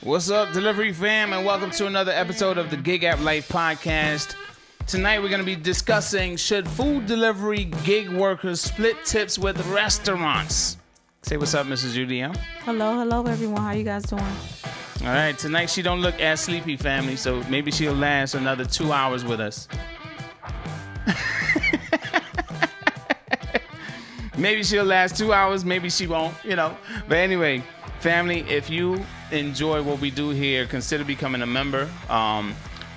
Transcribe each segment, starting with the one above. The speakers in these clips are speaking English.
What's up, delivery fam, and welcome to another episode of the Gig App Life podcast. Tonight we're going to be discussing, should food delivery gig workers split tips with restaurants? Say what's up, Mrs. UDM. Hello everyone. How you guys doing? All right, tonight she don't look as sleepy, family, so maybe she'll last another 2 hours with us. Maybe she'll last 2 hours, maybe she won't, But anyway, family, if you enjoy what we do here, consider becoming a member.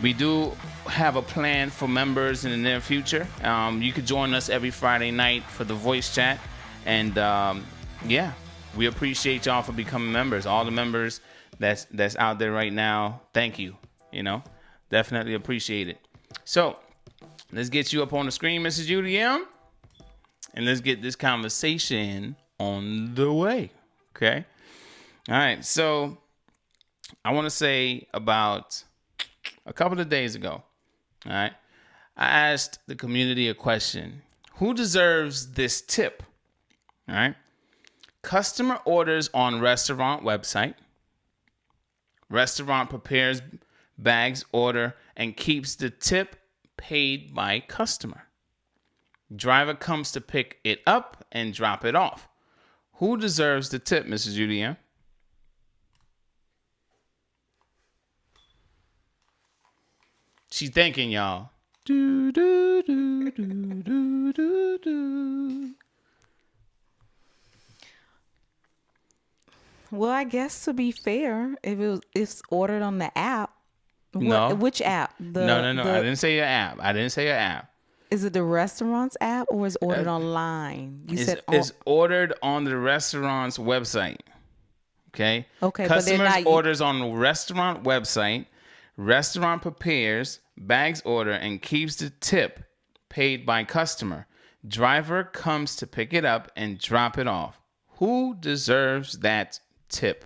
We do have a plan for members in the near future. You could join us every Friday night for the voice chat. And we appreciate y'all for becoming members. All the members that's out there right now, thank you. Definitely appreciate it. So let's get you up on the screen, Mrs. UDM. And let's get this conversation on the way. Okay. All right. So I want to say about a couple of days ago, all right, I asked the community a question. Who deserves this tip? All right. Customer orders on restaurant website. Restaurant prepares bags order and keeps the tip paid by customer. Driver comes to pick it up and drop it off. Who deserves the tip, Mrs. UDM? She's thinking, y'all. Do, do, do, do, do, do, do. Well, I guess to be fair, if it's ordered on the app. No. Which app? No. I didn't say your app. Is it the restaurant's app or is it ordered online? It's ordered on the restaurant's website. Okay. Okay. Customers orders on the restaurant website. Restaurant prepares, bags order, and keeps the tip paid by customer. Driver comes to pick it up and drop it off. Who deserves that tip?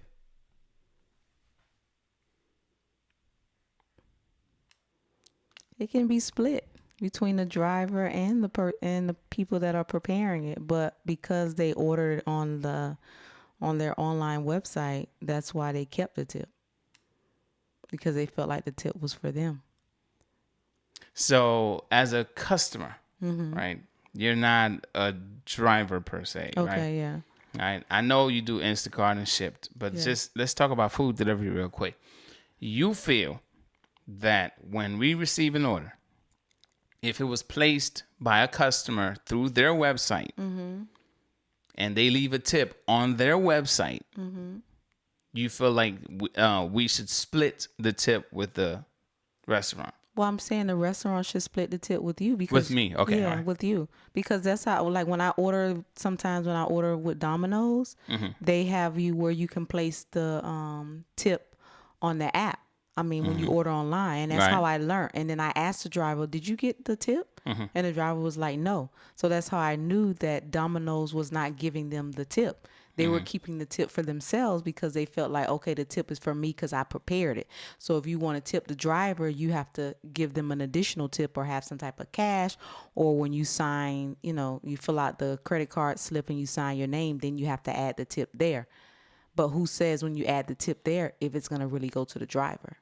It can be split between the driver and the people that are preparing it, but because they ordered it on their online website, that's why they kept the tip, because they felt like the tip was for them. So as a customer, right, you're not a driver per se, right? Okay, yeah. All right, I know you do Instacart and Shipt, but just let's talk about food delivery real quick. You feel that when we receive an order, if it was placed by a customer through their website and they leave a tip on their website, you feel like we should split the tip with the restaurant? Well, I'm saying the restaurant should split the tip with you because with me, okay, yeah, right. With you, because that's how. Like when I order, sometimes when I order with Domino's, they have you where you can place the tip on the app. I mean, when you order online, and that's how I learned. And then I asked the driver, "Did you get the tip?" And the driver was like, "No." So that's how I knew that Domino's was not giving them the tip. They were keeping the tip for themselves because they felt like, okay, the tip is for me because I prepared it. So if you want to tip the driver, you have to give them an additional tip or have some type of cash. Or when you sign, you fill out the credit card slip and you sign your name, then you have to add the tip there. But who says when you add the tip there if it's going to really go to the driver?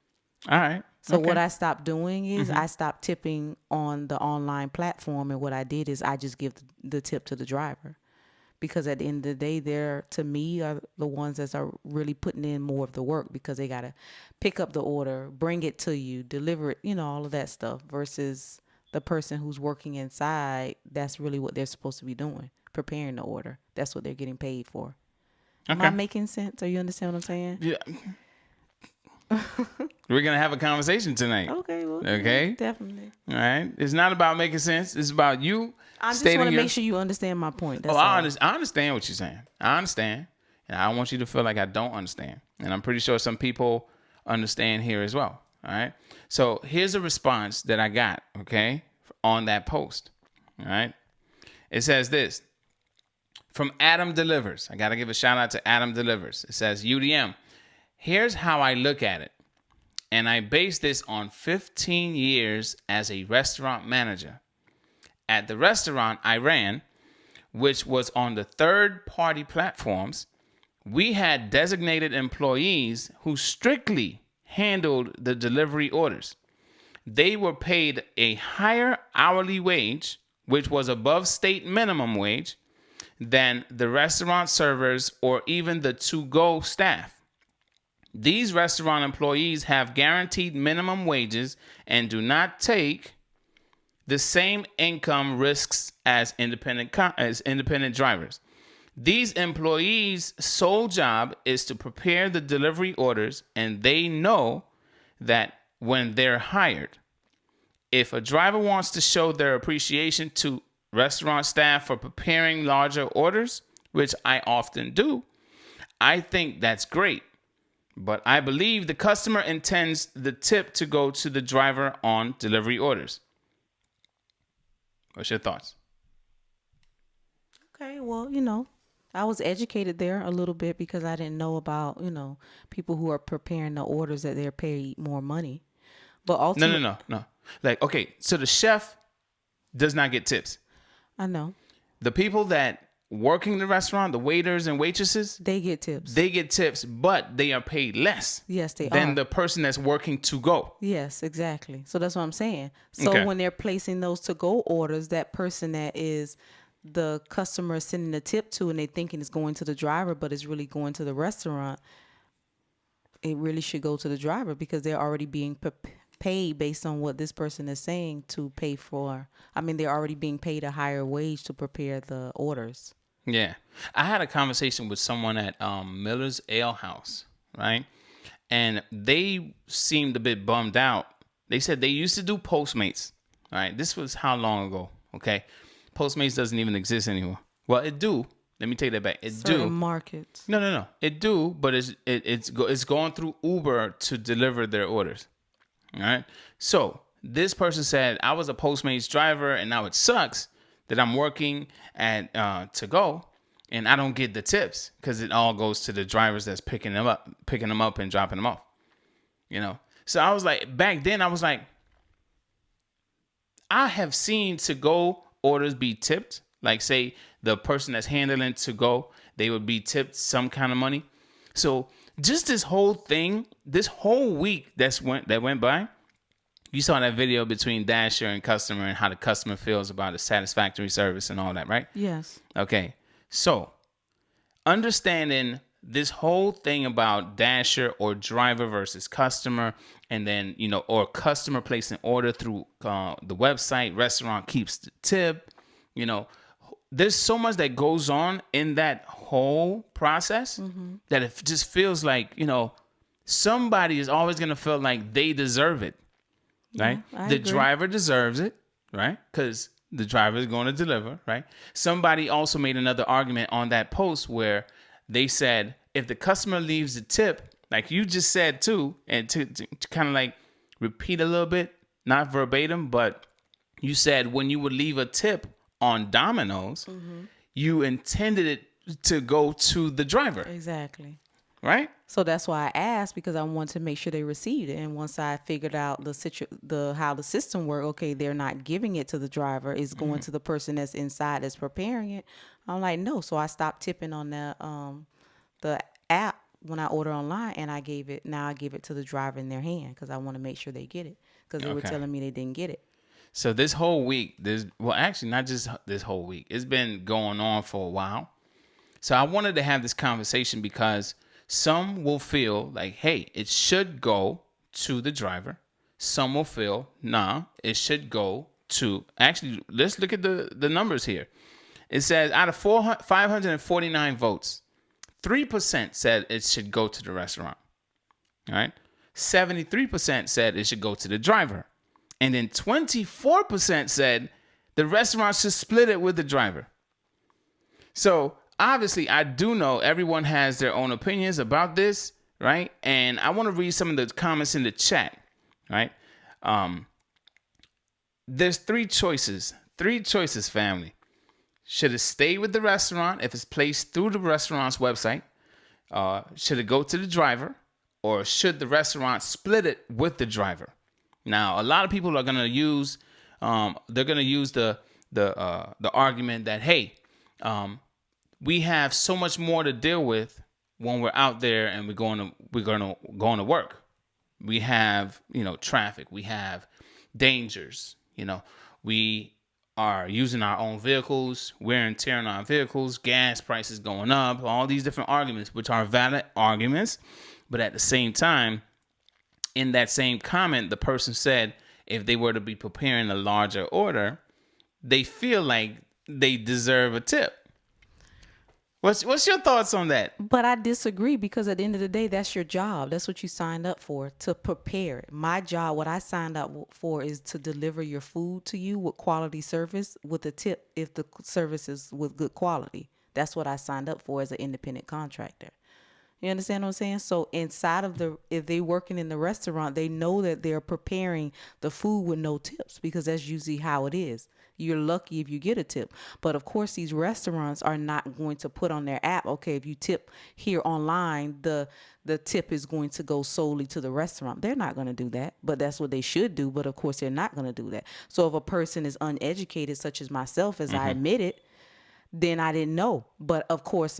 All right. So what I stopped doing is I stopped tipping on the online platform. And what I did is I just give the tip to the driver. Because at the end of the day, they're, to me, are the ones that are really putting in more of the work because they got to pick up the order, bring it to you, deliver it, all of that stuff versus the person who's working inside. That's really what they're supposed to be doing, preparing the order. That's what they're getting paid for. Okay. Am I making sense? Are you understand what I'm saying? Yeah. We're going to have a conversation tonight. Okay. Well, okay. Yeah, definitely. All right. It's not about making sense. It's about you. I just want to make sure you understand my point. That's I understand what you're saying. I understand. And I don't want you to feel like I don't understand. And I'm pretty sure some people understand here as well. All right. So here's a response that I got, okay, on that post. All right. It says this from Adam Delivers. I got to give a shout out to Adam Delivers. It says, UDM, here's how I look at it. And I base this on 15 years as a restaurant manager. At the restaurant I ran, which was on the third-party platforms, we had designated employees who strictly handled the delivery orders. They were paid a higher hourly wage, which was above state minimum wage, than the restaurant servers or even the to-go staff. These restaurant employees have guaranteed minimum wages and do not take the same income risks as independent drivers. These employees' sole job is to prepare the delivery orders, and they know that when they're hired, if a driver wants to show their appreciation to restaurant staff for preparing larger orders, which I often do, I think that's great. But I believe the customer intends the tip to go to the driver on delivery orders. What's your thoughts? Okay, well, you know, I was educated there a little bit because I didn't know about, you know, people who are preparing the orders that they're paid more money. But ultimately, No. Like, okay, so the chef does not get tips. I know. The people that working the restaurant, the waiters and waitresses, they get tips. They get tips, but they are paid less. Yes, they than are. the person that's working to go. Yes, exactly. So that's what I'm saying. So when they're placing those to go orders, that person that is the customer is sending a tip to and they thinking it's going to the driver, but it's really going to the restaurant, it really should go to the driver because they're already being paid based on what this person is saying to pay for. I mean, they're already being paid a higher wage to prepare the orders. Yeah. I had a conversation with someone at Miller's Ale House, right? And they seemed a bit bummed out. They said they used to do Postmates, all right? This was how long ago, okay? Postmates doesn't even exist anymore. Well, it do. Let me take that back. It Certain do. markets. No. It do, but it's going through Uber to deliver their orders. All right. So this person said, I was a Postmates driver and now it sucks that I'm working at to go and I don't get the tips because it all goes to the drivers that's picking them up and dropping them off. You know? So I was like, back then I was like, I have seen to go orders be tipped. Like say the person that's handling to go, they would be tipped some kind of money. So just this whole thing, this whole week that went by, you saw that video between Dasher and customer and how the customer feels about a satisfactory service and all that, right? Yes. Okay. So understanding this whole thing about Dasher or driver versus customer, and then, you know, or customer placing order through the website, restaurant keeps the tip, you know, there's so much that goes on in that whole process that it just feels like, you know, somebody is always going to feel like they deserve it, right? Yeah, the agree. driver deserves it, right? Because the driver is going to deliver, right? Somebody also made another argument on that post where they said, if the customer leaves a tip, like you just said too, and to kind of like repeat a little bit, not verbatim, but you said when you would leave a tip on Domino's, you intended it to go to the driver. Exactly. Right? So that's why I asked, because I wanted to make sure they received it. And once I figured out how the system worked, okay, they're not giving it to the driver, it's going to the person that's inside that's preparing it. I'm like, no. So I stopped tipping on the app when I order online, and I give it to the driver in their hand because I want to make sure they get it, because they were telling me they didn't get it. So this whole week, actually not just this whole week, it's been going on for a while. So I wanted to have this conversation because some will feel like, hey, it should go to the driver. Some will feel, nah, it should go to, actually, let's look at the numbers here. It says out of 549 votes, 3% said it should go to the restaurant. All right. 73% said it should go to the driver. And then 24% said the restaurant should split it with the driver. So obviously, I do know everyone has their own opinions about this, right? And I want to read some of the comments in the chat, right? There's three choices, family. Should it stay with the restaurant if it's placed through the restaurant's website? Should it go to the driver? Or should the restaurant split it with the driver? Now, a lot of people are going to use, the argument that, hey, we have so much more to deal with when we're out there and we're going to work, we have, traffic, we have dangers, we are using our own vehicles, wear and tear on our vehicles, gas prices going up, all these different arguments, which are valid arguments. But at the same time, in that same comment, the person said if they were to be preparing a larger order, they feel like they deserve a tip. What's your thoughts on that? But I disagree, because at the end of the day, that's your job. That's what you signed up for, to prepare it. My job, what I signed up for, is to deliver your food to you with quality service, with a tip if the service is with good quality. That's what I signed up for as an independent contractor. You understand what I'm saying? So inside of if they working in the restaurant, they know that they're preparing the food with no tips, because that's usually how it is. You're lucky if you get a tip. But of course, these restaurants are not going to put on their app, okay, if you tip here online, the tip is going to go solely to the restaurant. They're not going to do that, but that's what they should do. But of course, they're not going to do that. So if a person is uneducated, such as myself, as I admitted, then I didn't know. But of course,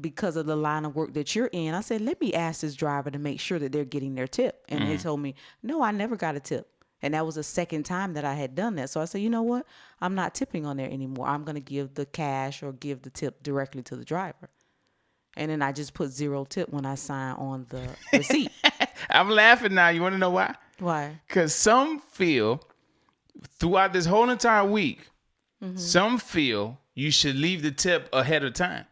because of the line of work that you're in, I said, let me ask this driver to make sure that they're getting their tip. And they told me, no, I never got a tip. And that was the second time that I had done that. So I said, you know what? I'm not tipping on there anymore. I'm going to give the cash or give the tip directly to the driver. And then I just put 0 tip when I sign on the receipt. I'm laughing now. You want to know why? Why? Because some feel throughout this whole entire week, some feel you should leave the tip ahead of time.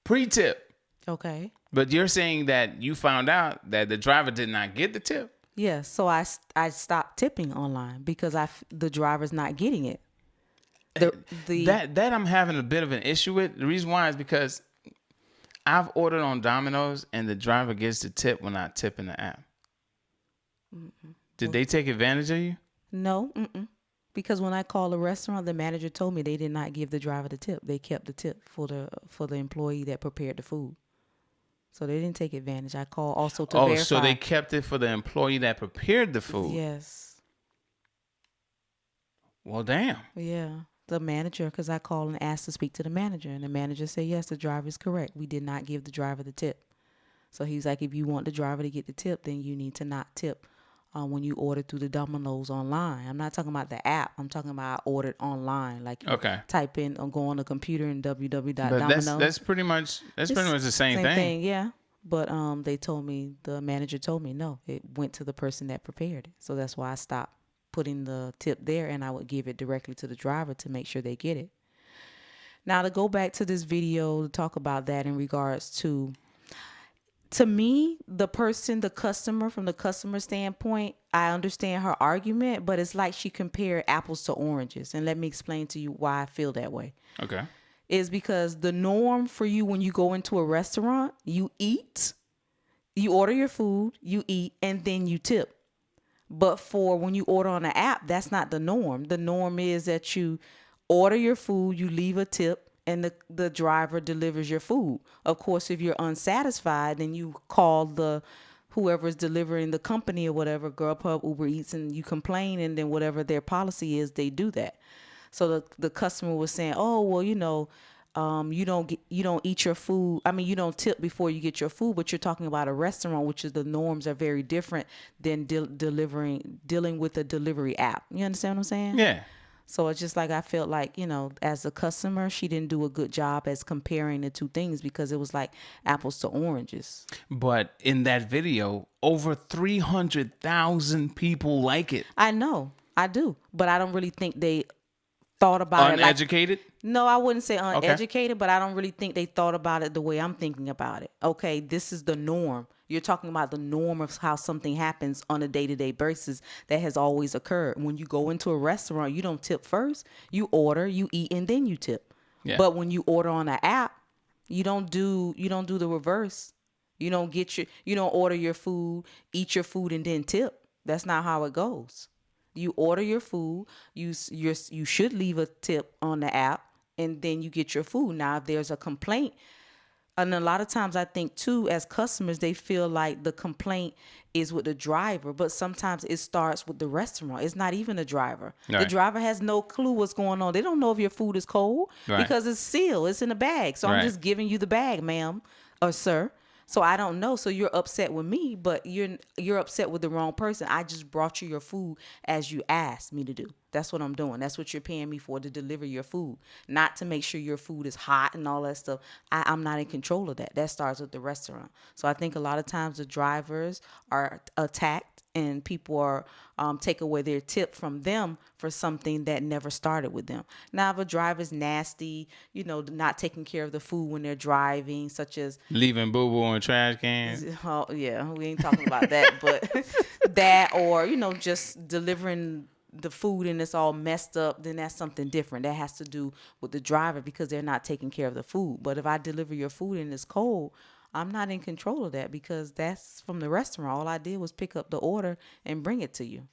Pre-tip. Okay. But you're saying that you found out that the driver did not get the tip. Yeah, so I stopped tipping online because the driver's not getting it. That I'm having a bit of an issue with. The reason why is because I've ordered on Domino's and the driver gets the tip when I tip in the app. Did they take advantage of you? No, because when I called the restaurant, the manager told me they did not give the driver the tip. They kept the tip for the employee that prepared the food. So they didn't take advantage. I called also to verify. Oh, so they kept it for the employee that prepared the food. Yes. Well, damn. Yeah. The manager, because I called and asked to speak to the manager. And the manager said, yes, the driver is correct. We did not give the driver the tip. So he's like, if you want the driver to get the tip, then you need to not tip when you order through the Domino's online. I'm not talking about the app. I'm talking about I ordered online. Like type in or go on the computer and www.domino's. But that's pretty much the same thing. Yeah. But the manager told me no, it went to the person that prepared it. So that's why I stopped putting the tip there, and I would give it directly to the driver to make sure they get it. Now to go back to this video to talk about that in regards to me, the customer, from the customer standpoint, I understand her argument, but it's like she compared apples to oranges. And let me explain to you why I feel that way. Okay. Is because the norm for you when you go into a restaurant, you eat, you order your food, you eat, and then you tip. But for when you order on an app, that's not the norm. The norm is that you order your food, you leave a tip, and the driver delivers your food. Of course, if you're unsatisfied, then you call whoever's delivering the company or whatever, Grubhub, Uber Eats, and you complain, and then whatever their policy is, they do that. So the customer was saying, oh, well, you don't eat your food. I mean, you don't tip before you get your food, but you're talking about a restaurant, which is the norms are very different than dealing with a delivery app. You understand what I'm saying? Yeah. So it's just like I felt like, as a customer, she didn't do a good job as comparing the two things because it was like apples to oranges. But in that video, over 300,000 people like it. I know. I do. But I don't really think they thought about uneducated? No, I wouldn't say uneducated, but I don't really think they thought about it the way I'm thinking about it. Okay, this is the norm. You're talking about the norm of how something happens on a day-to-day basis that has always occurred. When you go into a restaurant, you don't tip first. You order, you eat, and then you tip. Yeah. But when you order on an app, you don't do the reverse. You don't order your food, eat your food, and then tip. That's not how it goes. You order your food, you should leave a tip on the app, and then you get your food. Now, if there's a complaint, and a lot of times I think too, as customers, they feel like the complaint is with the driver, but sometimes it starts with the restaurant. It's not even the driver. Right. The driver has no clue what's going on. They don't know if your food is cold because it's sealed. It's in a bag. So I'm just giving you the bag, ma'am. or sir. So I don't know. So you're upset with me, but you're upset with the wrong person. I just brought you your food as you asked me to do. That's what I'm doing. That's what you're paying me for, to deliver your food, not to make sure your food is hot and all that stuff. I'm not in control of that. That starts with the restaurant. So I think a lot of times the drivers are attacked and people are take away their tip from them for something that never started with them. Now, if a driver's nasty, not taking care of the food when they're driving, such as leaving boo-boo in trash cans. Oh, yeah, we ain't talking about that, but that, or, just delivering the food and it's all messed up, then that's something different. That has to do with the driver because they're not taking care of the food. But if I deliver your food and it's cold, I'm not in control of that because that's from the restaurant. All I did was pick up the order and bring it to you.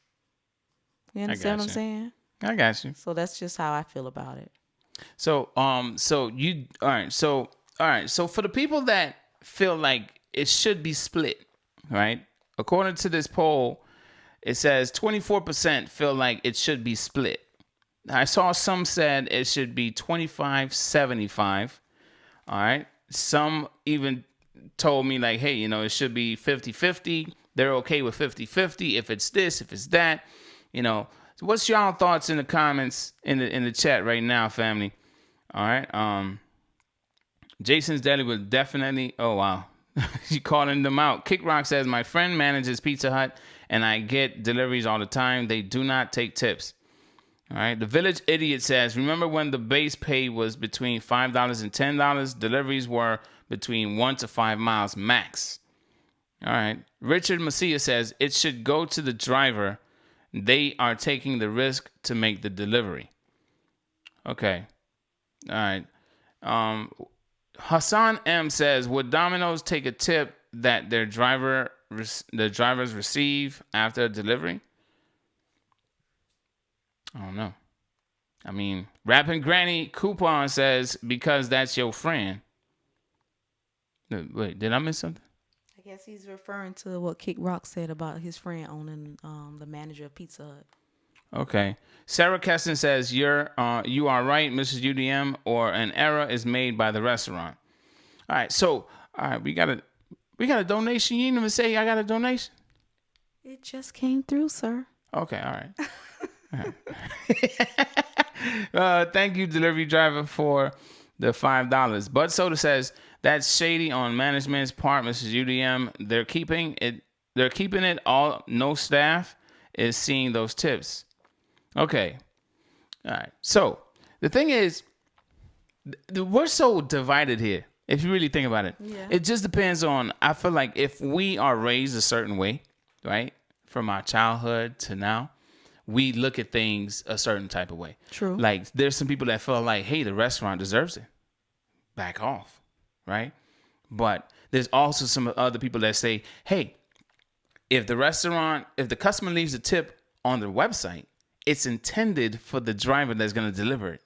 You understand what I'm saying? I got you. So that's just how I feel about it. So, So for the people that feel like it should be split, right? According to this poll, it says 24% feel like it should be split. I saw some said it should be 25-75. All right. Some even told me like, hey, it should be 50-50. They're okay with 50-50 if it's this, if it's that. So what's y'all thoughts in the comments in the chat right now, family? All right. Jason's Deli would definitely. Oh wow, you calling them out. Kick Rock says my friend manages Pizza Hut and I get deliveries all the time. They do not take tips. All right. The Village Idiot says, remember when the base pay was between $5 and $10? Deliveries were between 1 to 5 miles max. All right. Richard Macia says it should go to the driver. They are taking the risk to make the delivery. Okay. All right. Hassan M says, would Domino's take a tip that the drivers receive after delivery? I don't know. I mean, Rapping Granny Coupon says, because that's your friend. Wait, did I miss something? I guess he's referring to what Kick Rock said about his friend owning the manager of Pizza Hut. Okay. Sarah Keston says, you are right, Mrs. UDM, or an error is made by the restaurant. All right. So, all right, we got a donation. You didn't even say I got a donation. It just came through, sir. Okay. All right. All right. Thank you, delivery driver, for the $5. Bud Soda says, that's shady on management's part, Mrs. UDM. They're keeping it all. No staff is seeing those tips. Okay. All right. So the thing is, we're so divided here. If you really think about it, It just depends on, I feel like if we are raised a certain way, right? From our childhood to now, we look at things a certain type of way. True. Like there's some people that feel like, hey, the restaurant deserves it. Back off. Right? But there's also some other people that say, hey, if the customer leaves a tip on their website, it's intended for the driver that's going to deliver it.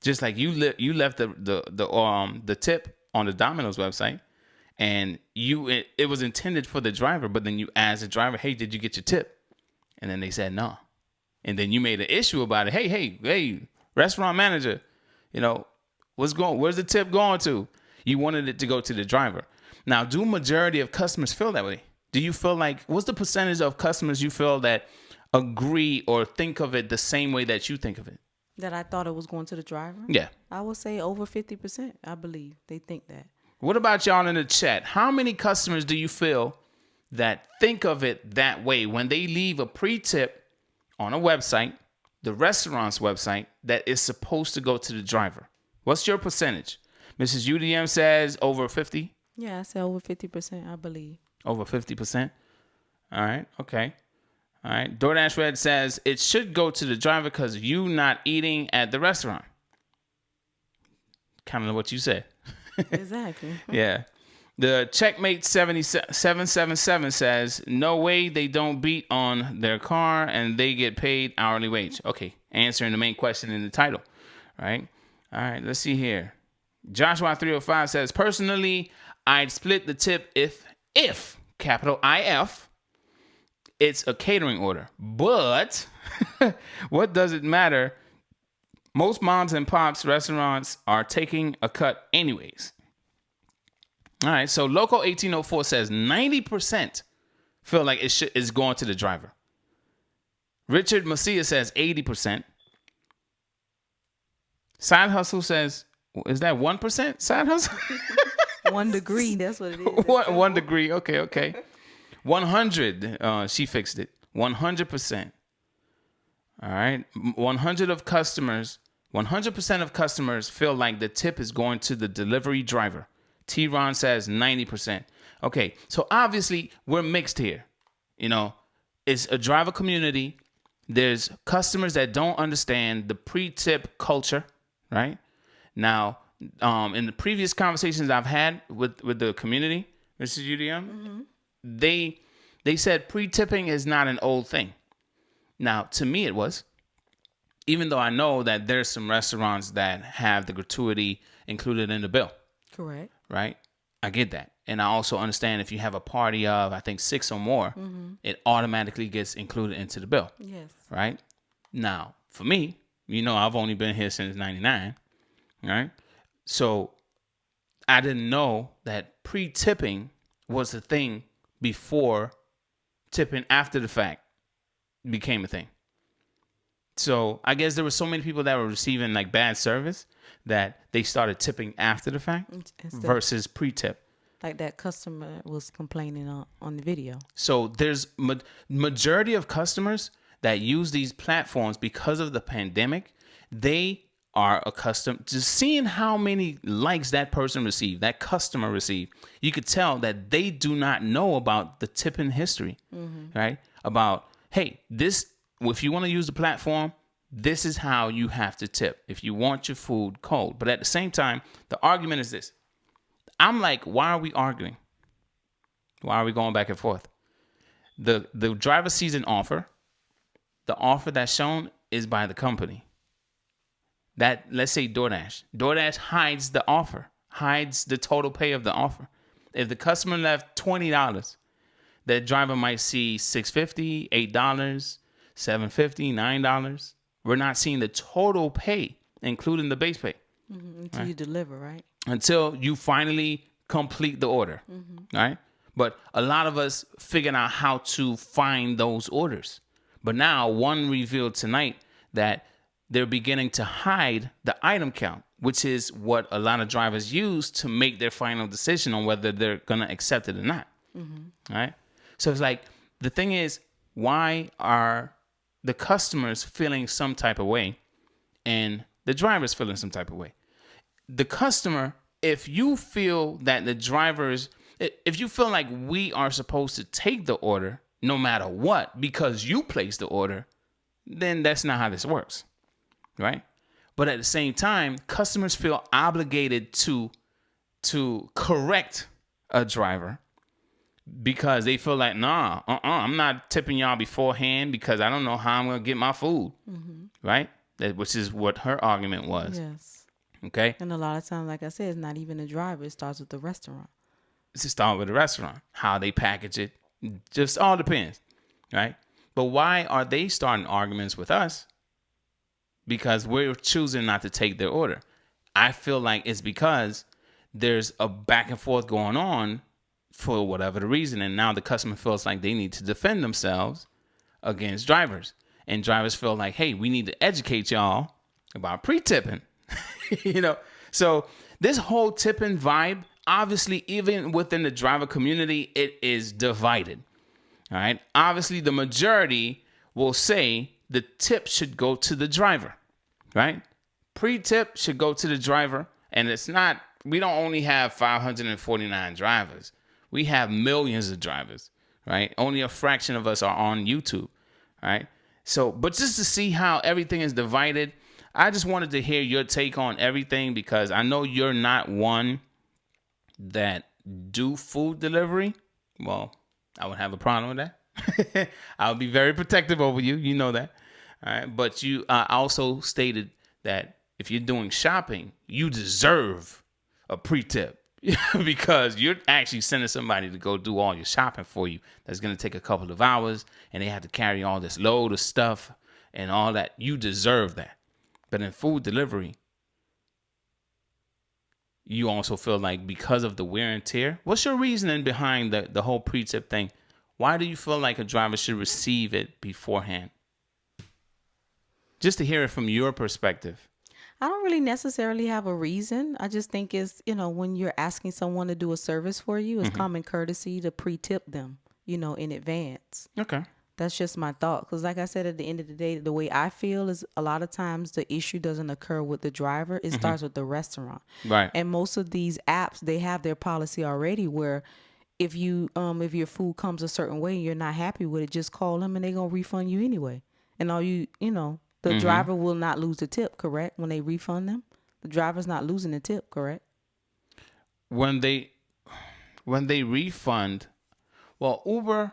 Just like you left the tip on the Domino's website, and it was intended for the driver, but then you asked the driver, hey, did you get your tip? And then they said no. And then you made an issue about it. Hey, restaurant manager, where's the tip going to? You wanted it to go to the driver. Now, do majority of customers feel that way? Do you feel like, what's the percentage of customers you feel that agree or think of it the same way that you think of it? That I thought it was going to the driver? Yeah. I would say over 50%, I believe. They think that. What about y'all in the chat? How many customers do you feel that think of it that way when they leave a pre-tip on a website, the restaurant's website, that is supposed to go to the driver? What's your percentage? Mrs. UDM says over 50? Yeah, I say over 50%, I believe. Over 50%? All right, okay. All right. DoorDash Red says it should go to the driver because you not eating at the restaurant. Kind of what you said. Exactly. Yeah. The Checkmate 777 says, no way they don't beat on their car and they get paid hourly wage. Okay. Answering the main question in the title. Right. All right. Let's see here. Joshua 305 says, personally, I'd split the tip if capital IF, it's a catering order. But what does it matter? Most moms and pops restaurants are taking a cut anyways. All right. So Loco 1804 says 90% feel like it's going to the driver. Richard Macia says 80%. Side Hustle says, is that 1%? Side Hustle? 1 degree. That's what it is. 1 degree. Okay. 100. She fixed it. 100%. All right. 100% of customers feel like the tip is going to the delivery driver. T-Ron says 90%. Okay. So obviously we're mixed here. You know, it's a driver community. There's customers that don't understand the pre-tip culture, right? Now, in the previous conversations I've had with the community, Mrs. UDM, they said pre-tipping is not an old thing. Now, to me, it was. Even though I know that there's some restaurants that have the gratuity included in the bill. Correct. Right? I get that. And I also understand if you have a party of, I think, 6 or more, it automatically gets included into the bill. Yes. Right? Now, for me, you know, I've only been here since 99. Right? So I didn't know that pre-tipping was a thing before tipping after the fact became a thing. So I guess there were so many people that were receiving like bad service that they started tipping after the fact versus pre-tip. Like that customer was complaining on the video. So there's majority of customers that use these platforms because of the pandemic. They are accustomed to seeing how many likes that person received, that customer received. You could tell that they do not know about the tipping history, right? About, hey, if you want to use the platform, this is how you have to tip if you want your food cold. But at the same time, the argument is this. I'm like, why are we arguing? Why are we going back and forth? The driver sees an offer. The offer that's shown is by the company. That, let's say DoorDash. DoorDash hides the offer, hides the total pay of the offer. If the customer left $20, that driver might see $6.50, $8, $7.50, $9. We're not seeing the total pay, including the base pay. Until you deliver, right? Until you finally complete the order, right? But a lot of us figured out how to find those orders. But now one revealed tonight that they're beginning to hide the item count, which is what a lot of drivers use to make their final decision on whether they're going to accept it or not. Right? So it's like, the thing is, why are the customers feeling some type of way and the driver's feeling some type of way? The customer, if you feel that if you feel like we are supposed to take the order no matter what because you placed the order, then that's not how this works. Right? But at the same time, customers feel obligated to correct a driver because they feel like, I'm not tipping y'all beforehand because I don't know how I'm going to get my food. Right? Which is what her argument was. Yes. Okay? And a lot of times, like I said, it's not even the driver. It starts with the restaurant. It's to start with the restaurant. How they package it. Just all depends. Right? But why are they starting arguments with us? Because we're choosing not to take their order. I feel like it's because there's a back and forth going on for whatever the reason. And now the customer feels like they need to defend themselves against drivers. And drivers feel like, hey, we need to educate y'all about pre-tipping. So this whole tipping vibe, obviously, even within the driver community, it is divided. All right. Obviously, the majority will say the tip should go to the driver, right? Pre-tip should go to the driver. And it's not, we don't only have 549 drivers. We have millions of drivers, right? Only a fraction of us are on YouTube, right? So, but just to see how everything is divided, I just wanted to hear your take on everything because I know you're not one that do food delivery. Well, I would have a problem with that. I would be very protective over you. You know that. All right. But you also stated that if you're doing shopping, you deserve a pre-tip because you're actually sending somebody to go do all your shopping for you. That's going to take a couple of hours and they have to carry all this load of stuff and all that. You deserve that. But in food delivery, you also feel like because of the wear and tear? What's your reasoning behind the whole pre-tip thing? Why do you feel like a driver should receive it beforehand? Just to hear it from your perspective. I don't really necessarily have a reason. I just think it's, when you're asking someone to do a service for you, it's common courtesy to pre-tip them, in advance. Okay. That's just my thought. Because like I said, at the end of the day, the way I feel is a lot of times the issue doesn't occur with the driver. It starts with the restaurant. Right. And most of these apps, they have their policy already where if if your food comes a certain way and you're not happy with it, just call them and they're going to refund you anyway. And the driver will not lose the tip, correct? When they refund them, the driver's not losing the tip, correct? When they refund, well, Uber,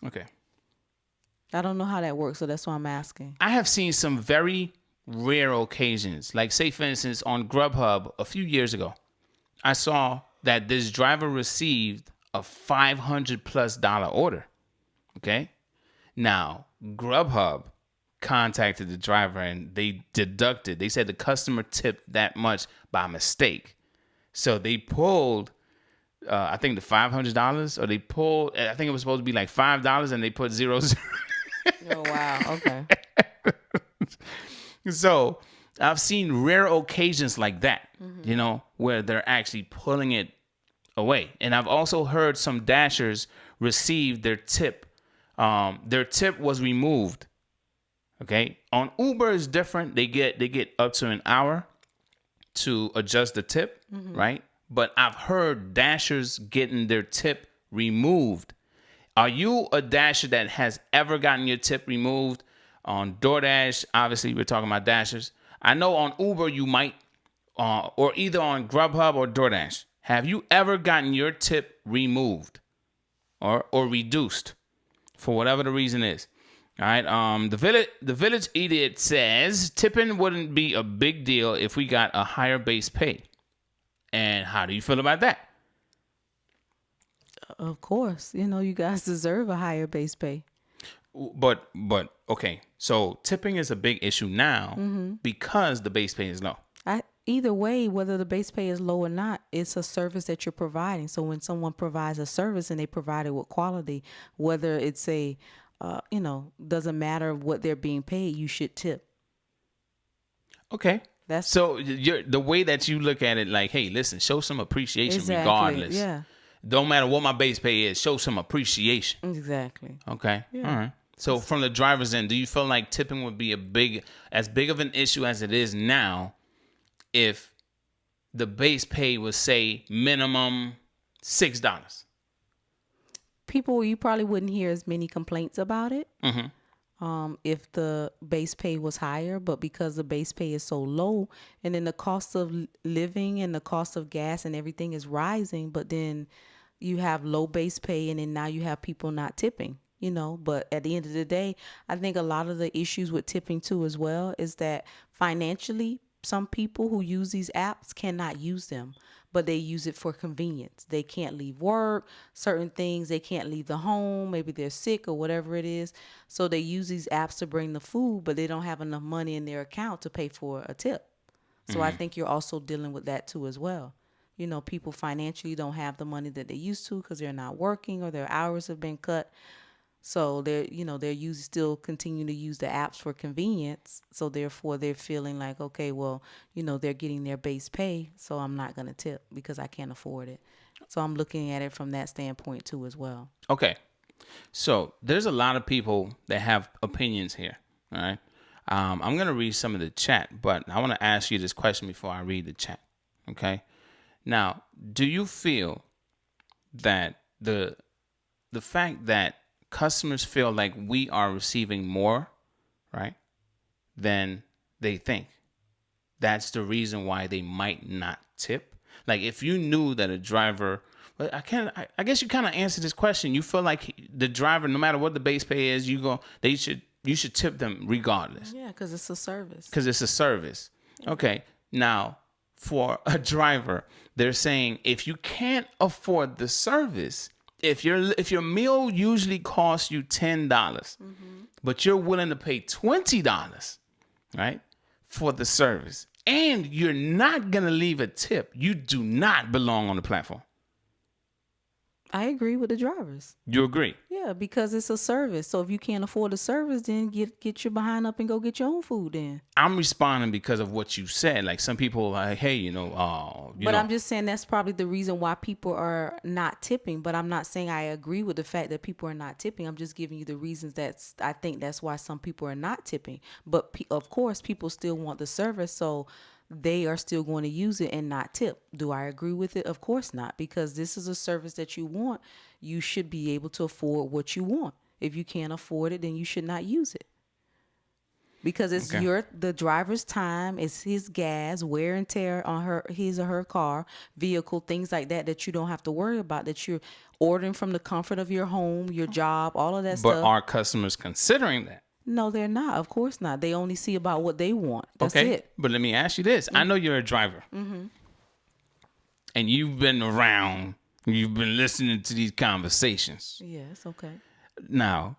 okay. I don't know how that works, so that's why I'm asking. I have seen some very rare occasions. Like, say, for instance, on Grubhub a few years ago, I saw that this driver received a $500+ order. Okay? Now, Grubhub contacted the driver and they deducted. They said the customer tipped that much by mistake. So they pulled, I think the $500, or they pulled, I think it was supposed to be like $5 and they put 0. Oh, wow. Okay. So I've seen rare occasions like that, where they're actually pulling it away. And I've also heard some Dashers receive their tip. Their tip was removed. Okay. On Uber is different. They get up to an hour to adjust the tip, right? But I've heard Dashers getting their tip removed. Are you a Dasher that has ever gotten your tip removed? On DoorDash, obviously we're talking about Dashers. I know on Uber you might, or either on Grubhub or DoorDash. Have you ever gotten your tip removed or reduced for whatever the reason is? All right. The village idiot says tipping wouldn't be a big deal if we got a higher base pay. And how do you feel about that? Of course, you guys deserve a higher base pay. But okay. So tipping is a big issue now because the base pay is low. Either way, whether the base pay is low or not, it's a service that you're providing. So when someone provides a service and they provide it with quality, whether it's doesn't matter what they're being paid, you should tip. Okay. So the way that you look at it, like, hey, listen, show some appreciation regardless. Yeah. Don't matter what my base pay is, show some appreciation. Exactly. Okay. Yeah. All right. So from the driver's end, do you feel like tipping would be as big of an issue as it is now if the base pay was, say, minimum $6? You probably wouldn't hear as many complaints about it if the base pay was higher, but because the base pay is so low and then the cost of living and the cost of gas and everything is rising, but then you have low base pay and then now you have people not tipping, but at the end of the day, I think a lot of the issues with tipping too as well is that financially, some people who use these apps cannot use them, but they use it for convenience. They can't leave work, certain things, they can't leave the home, maybe they're sick or whatever it is. So they use these apps to bring the food, but they don't have enough money in their account to pay for a tip. So I think you're also dealing with that too as well. People financially don't have the money that they used to because they're not working or their hours have been cut. So they're still continue to use the apps for convenience. So therefore they're feeling like, okay, well, they're getting their base pay. So I'm not going to tip because I can't afford it. So I'm looking at it from that standpoint too as well. Okay. So there's a lot of people that have opinions here. All right. I'm going to read some of the chat, but I want to ask you this question before I read the chat. Okay. Now, do you feel that the fact that customers feel like we are receiving more, right, than they think, that's the reason why they might not tip? Like, if you knew that a driver, but I guess you kind of answered this question. You feel like the driver, no matter what the base pay is, you should tip them regardless. Yeah, because it's a service. Okay. Now, for a driver, they're saying if you can't afford the service, if your meal usually costs you $10, but you're willing to pay $20, right, for the service, and you're not going to leave a tip, you do not belong on the platform. I agree with the drivers. You agree? Yeah, because it's a service. So if you can't afford the service, then get your behind up and go get your own food then. I'm responding because of what you said. Like some people are like, hey, But I'm just saying that's probably the reason why people are not tipping. But I'm not saying I agree with the fact that people are not tipping. I'm just giving you the reasons I think that's why some people are not tipping. But of course, people still want the service. So they are still going to use it and not tip. Do I agree with it? Of course not, because this is a service that you want. You should be able to afford what you want. If you can't afford it, then you should not use it. Because it's the driver's time, it's his gas, wear and tear on his or her car, vehicle, things like that you don't have to worry about, that you're ordering from the comfort of your home, your job, all of that stuff. But are customers considering that? No, they're not. Of course not. They only see about what they want. That's it. But let me ask you this. I know you're a driver. Mm-hmm. And you've been around. You've been listening to these conversations. Yes, okay. Now,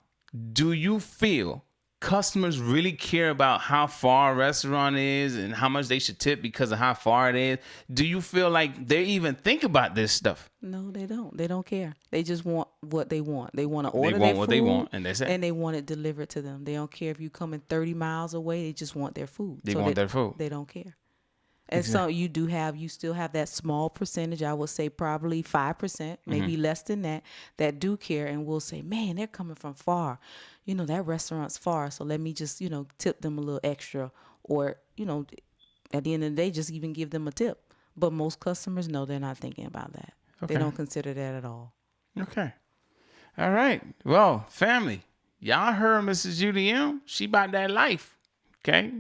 do you feel customers really care about how far a restaurant is and how much they should tip because of how far it is? Do you feel like they even think about this stuff? No, they don't. They don't care. They just want what they want. They want to order their food. They want what they want, and that's it. And they want it delivered to them. They don't care if you coming 30 miles away. They just want their food. They want their food. They don't care. And so you still have that small percentage, I would say probably 5%, maybe less than that do care and will say, man, they're coming from far. That restaurant's far, so let me just, tip them a little extra, or, at the end of the day, just even give them a tip. But most customers, no, they're not thinking about that. Okay. They don't consider that at all. Okay. All right. Well, family, y'all heard Mrs. UDM. She about that life. Okay.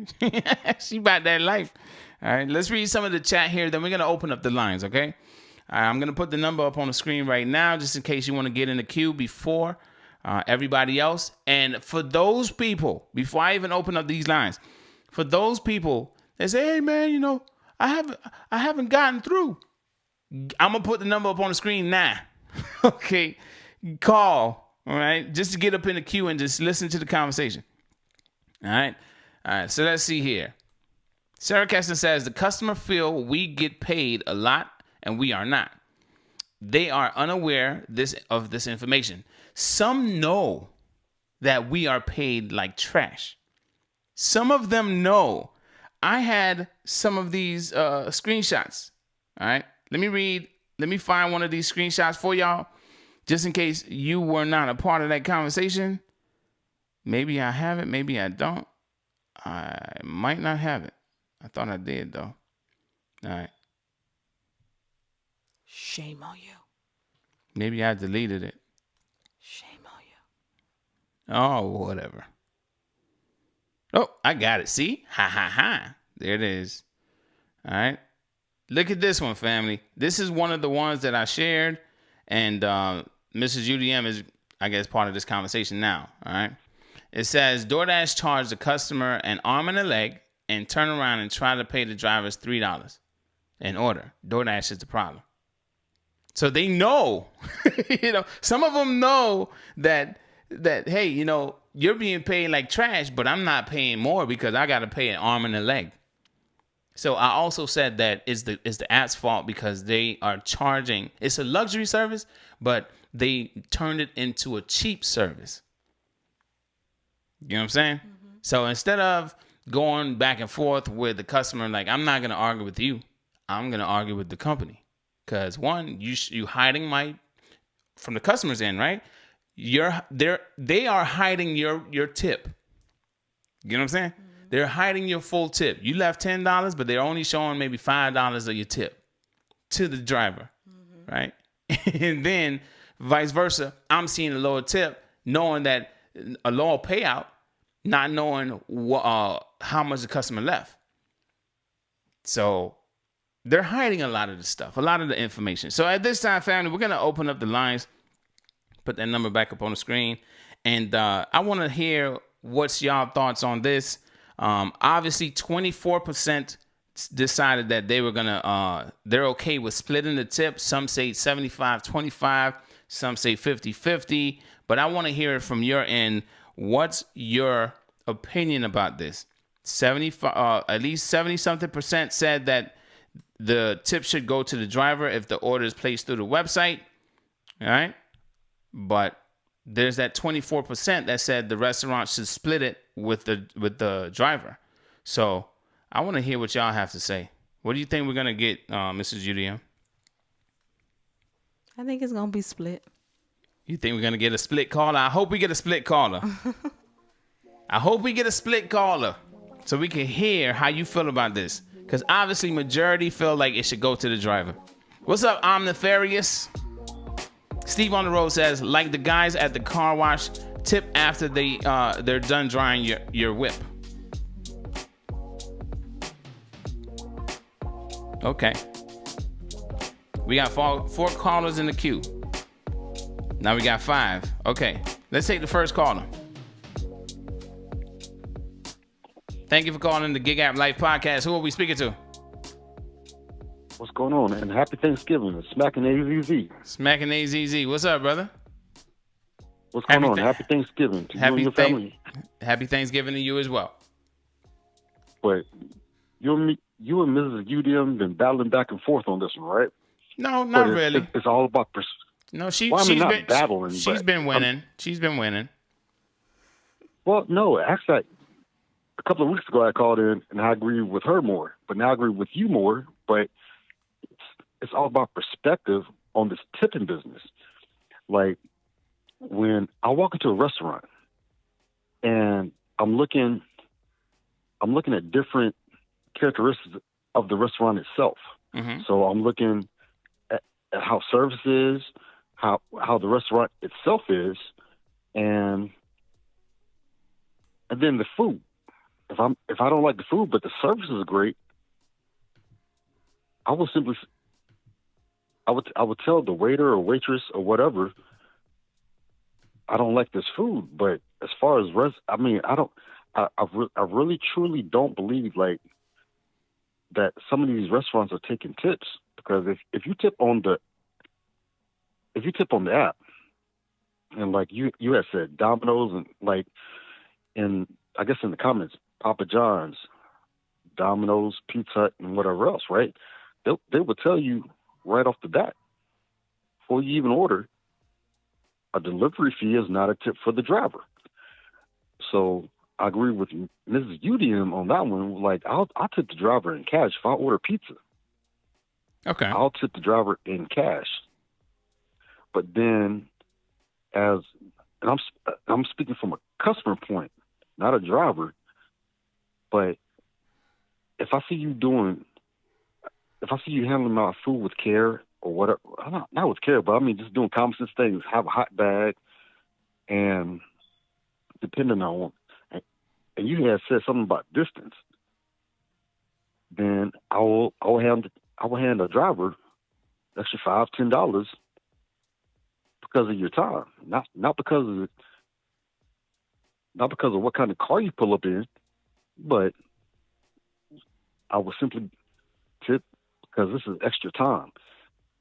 She about that life. All right. Let's read some of the chat here. Then we're going to open up the lines. Okay. I'm going to put the number up on the screen right now, just in case you want to get in the queue before everybody else. And for those people, before I even open up these lines, for those people that say, hey man, I haven't gotten through. I'm going to put the number up on the screen now. Okay. Call. All right. Just to get up in the queue and just listen to the conversation. All right. All right. So let's see here. Sarah Keston says, the customer feel we get paid a lot and we are not. They are unaware of this information. Some know that we are paid like trash. Some of them know. I had some of these screenshots. All right. Let me find one of these screenshots for y'all, just in case you were not a part of that conversation. Maybe I have it. Maybe I don't. I might not have it. I thought I did, though. All right. Shame on you. Maybe I deleted it. Shame on Oh, you. whatever. Oh, I got it. See? Ha, ha, ha. There it is. All right. Look at this one, family. This is one of the ones that I shared. And Mrs. UDM is, I guess, part of this conversation now. All right. It says, DoorDash charged the customer an arm and a leg and turn around and try to pay the drivers $3 in order. DoorDash is the problem. So they know, some of them know that, hey, you're being paid like trash, but I'm not paying more because I got to pay an arm and a leg. So I also said that it's the app's fault because they are charging. It's a luxury service, but they turned it into a cheap service. You know what I'm saying? Mm-hmm. So instead of going back and forth with the customer, like, I'm not going to argue with you. I'm going to argue with the company. Because one, you hiding from the customer's end, right? They are hiding your tip. You know what I'm saying? Mm-hmm. They're hiding your full tip. You left $10, but they're only showing maybe $5 of your tip to the driver, right? And then vice versa, I'm seeing a lower tip, knowing that a lower payout, not knowing how much the customer left. So they're hiding a lot of the stuff, a lot of the information. So at this time, family, we're going to open up the lines, put that number back up on the screen. And I want to hear what's y'all thoughts on this. Obviously, 24% decided that they were they're okay with splitting the tip. Some say 75-25, some say 50-50. But I want to hear it from your end. What's your opinion about this? at least 70-something% said that the tip should go to the driver if the order is placed through the website. All right. But there's that 24% that said the restaurant should split it with the driver. So I want to hear what y'all have to say. What do you think we're going to get, Mrs. UDM? I think it's going to be split. You think we're going to get a split caller? I hope we get a split caller. I hope we get a split caller so we can hear how you feel about this. Because obviously majority feel like it should go to the driver. What's up, I'm Nefarious? Steve on the road says, like the guys at the car wash, tip after they're done drying your whip. Okay. We got four callers in the queue. Now we got 5. Okay. Let's take the first caller. Thank you for calling the Gig App Life Podcast. Who are we speaking to? What's going on? And happy Thanksgiving. It's Smacking AZZ. Smacking AZZ. What's up, brother? What's going on? Happy Thanksgiving to you and your family. Happy Thanksgiving to you as well. But you and Mrs. UDM been battling back and forth on this one, right? No, not really. It's all about no, she's been battling. She's been winning. She's been winning. Well, no, actually, a couple of weeks ago I called in and I agree with her more, but now I agree with you more. But it's all about perspective on this tipping business. Like when I walk into a restaurant and I'm looking at different characteristics of the restaurant itself. Mm-hmm. So I'm looking at how service is, how the restaurant itself is, and then the food. If I don't like the food, but the service is great, I would tell the waiter or waitress or whatever, I don't like this food. But as far as I really truly don't believe like that some of these restaurants are taking tips, because if you tip on the app, and like you had said Domino's, and like I guess in the comments, Papa John's, Domino's, Pizza Hut, and whatever else, right? They will tell you right off the bat, before you even order, a delivery fee is not a tip for the driver. So I agree with Mrs. UDM on that one. Like I'll tip the driver in cash if I order pizza. Okay. I'll tip the driver in cash. But then, I'm speaking from a customer point, not a driver. But if I see you handling my food with care or whatever, not with care, but I mean just doing common sense things, have a hot bag, and depending on, and you had said something about distance, then I will hand a driver extra $5-10 because of your time, not because of what kind of car you pull up in, but I will simply tip because this is extra time,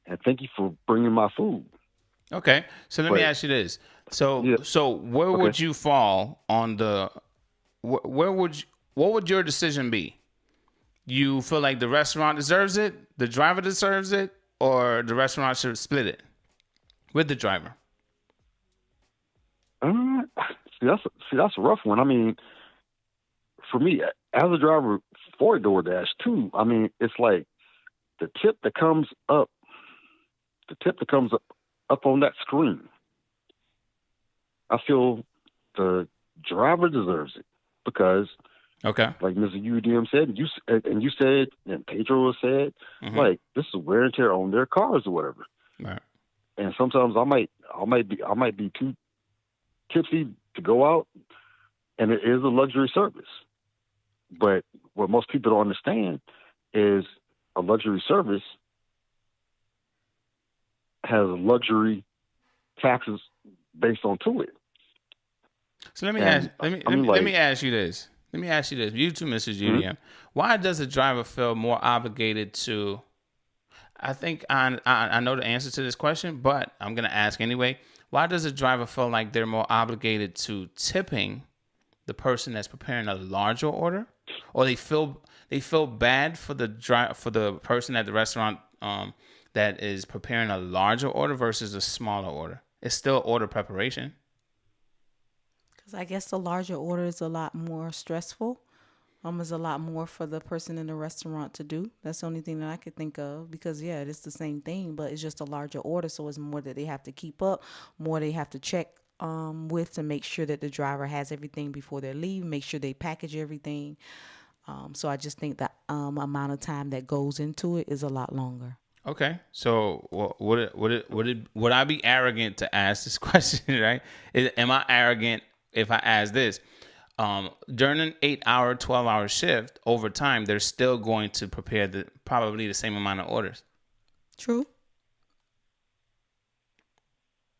and thank you for bringing my food. Okay, so let me ask you this: so where would you fall on the? What would your decision be? You feel like the restaurant deserves it, the driver deserves it, or the restaurant should split it with the driver? That's a rough one. I mean, for me, as a driver for DoorDash too, I mean, it's like the tip that comes up on that screen, I feel the driver deserves it because, okay, like Mr. UDM said, you said, and Pedro said, mm-hmm. like this is wear and tear on their cars or whatever. Right. And sometimes I might be too tipsy to go out, and it is a luxury service. But what most people don't understand is a luxury service has luxury taxes based on to it. So let me ask you this. You too, Mrs. UDM. Mm-hmm. Why does a driver feel more obligated to? I think I know the answer to this question, but I'm gonna ask anyway. Why does a driver feel like they're more obligated to tipping the person that's preparing a larger order or they feel bad for the person at the restaurant that is preparing a larger order versus a smaller order. It's still order preparation. Because I guess the larger order is a lot more stressful. Is a lot more for the person in the restaurant to do. That's the only thing that I could think of, because yeah, it's the same thing, but it's just a larger order, so it's more that they have to keep up, more they have to check with to make sure that the driver has everything before they leave, make sure they package everything. So I just think that amount of time that goes into it is a lot longer. Okay, so would I be arrogant to ask this question? Right? Am I arrogant if I ask this? During an 8-hour, 12-hour shift, over time, they're still going to prepare probably the same amount of orders. True.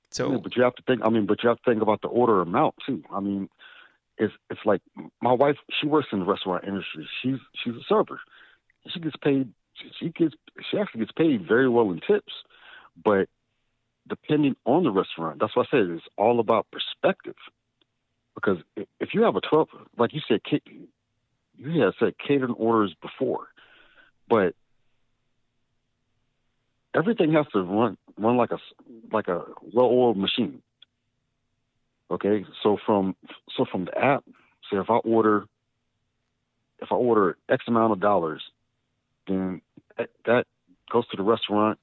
So, yeah, but you have to think. But you have to think about the order amount too. It's like my wife. She works in the restaurant industry. She's a server. She gets paid. She actually gets paid very well in tips, but depending on the restaurant, that's why I said it's all about perspective. Because if you have a 12, like you said, you had said catering orders before, but everything has to run like a well-oiled machine. Okay, so from the app, say if I order X amount of dollars, then that goes to the restaurant,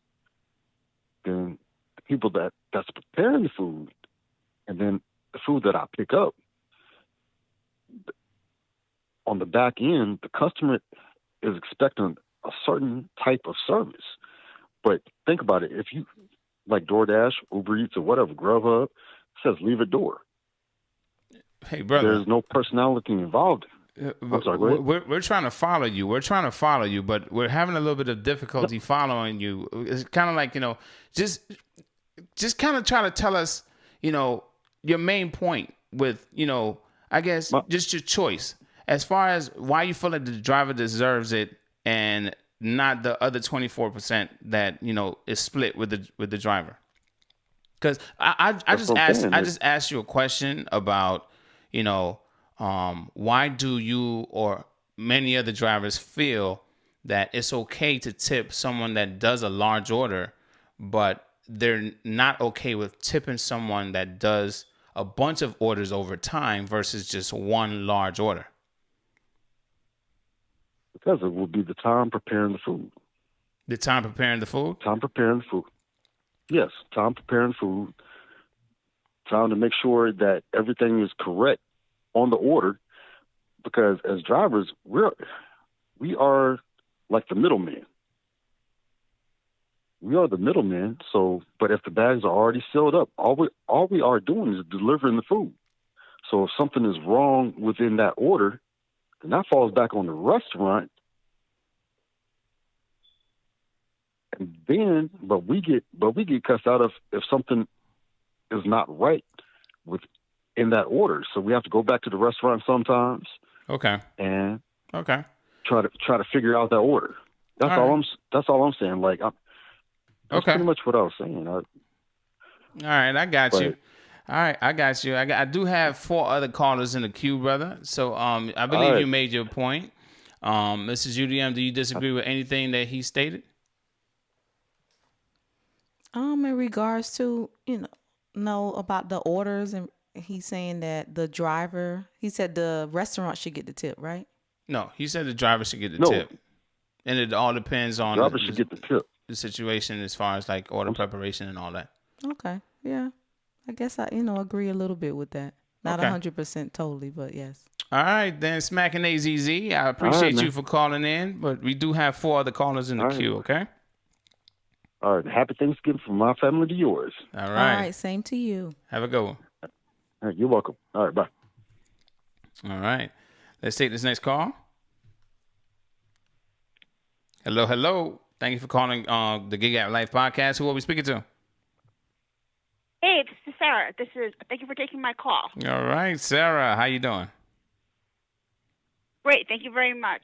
then the people that's preparing the food, and then the food that I pick up. On the back end, the customer is expecting a certain type of service. But think about it. If you, like DoorDash, Uber Eats, or whatever, Grubhub, it says leave at door. Hey, brother. There's no personality involved. I'm sorry, go ahead. We're trying to follow you. We're trying to follow you, but we're having a little bit of difficulty following you. It's kind of like, just kind of try to tell us, your main point with, I guess just your choice as far as why you feel like the driver deserves it and not the other 24% that, is split with the driver. Because I just asked you a question about, why do you or many other drivers feel that it's okay to tip someone that does a large order, but they're not okay with tipping someone that does a bunch of orders over time versus just one large order? Because it will be the time preparing the food. The time preparing the food? Time preparing the food. Yes, time preparing food. Time to make sure that everything is correct on the order. Because as drivers, we are like the middleman. We are the middleman. So, but if the bags are already sealed up, all we are doing is delivering the food. So if something is wrong within that order, then that falls back on the restaurant. And then, but we get cussed out if something is not right within that order. So we have to go back to the restaurant sometimes. Okay. And try to figure out that order. That's all I'm saying. Like, that's pretty much what I was saying. All right, I got you. All right, I got you. I do have 4 other callers in the queue, brother. So I believe you made your point. Mrs. UDM, do you disagree with anything that he stated? In regards to, know about the orders, and he's saying that he said the restaurant should get the tip, right? No, he said the driver should get the tip. And it all depends on the driver should get the tip. The situation as far as like order preparation and all that. Okay. Yeah. I guess I, agree a little bit with that. Not 100% totally, but yes. All right, then Smacking AZZ. I appreciate you for calling in, but we do have 4 other callers in the queue, okay? All right. Happy Thanksgiving from my family to yours. All right. All right. Same to you. Have a good one. All right, you're welcome. All right. Bye. All right. Let's take this next call. Hello. Thank you for calling the Gig at Life podcast. Who are we speaking to? Hey, this is Sarah. Thank you for taking my call. All right, Sarah. How you doing? Great. Thank you very much.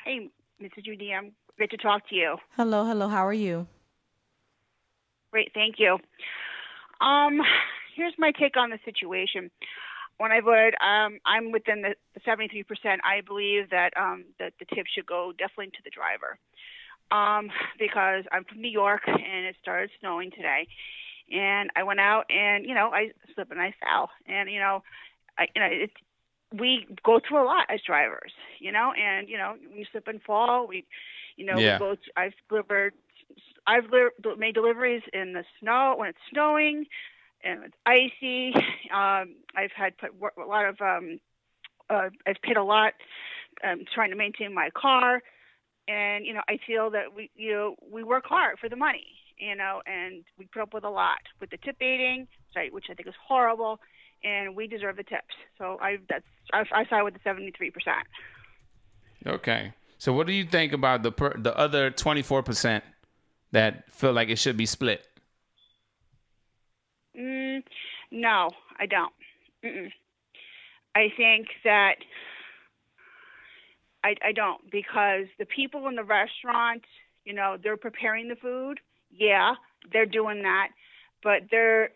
Hey, Mrs. UDM. Great to talk to you. Hello. How are you? Great. Thank you. Here's my take on the situation. when I would, I'm within the 73%. I believe that that the tip should go definitely to the driver, because I'm from New York and it started snowing today, and I went out and I slipped and I fell, and we go through a lot as drivers, and we slip and fall. We go. I've made deliveries in the snow when it's snowing and it's icy. I've had a lot of. I've paid a lot trying to maintain my car, and I feel that we work hard for the money, and we put up with a lot with the tip baiting, which I think is horrible, and we deserve the tips. So I side with the 73%. Okay. So what do you think about the other 24% that feel like it should be split? No, I don't. I think that I don't, because the people in the restaurant, they're preparing the food. Yeah, they're doing that, but they're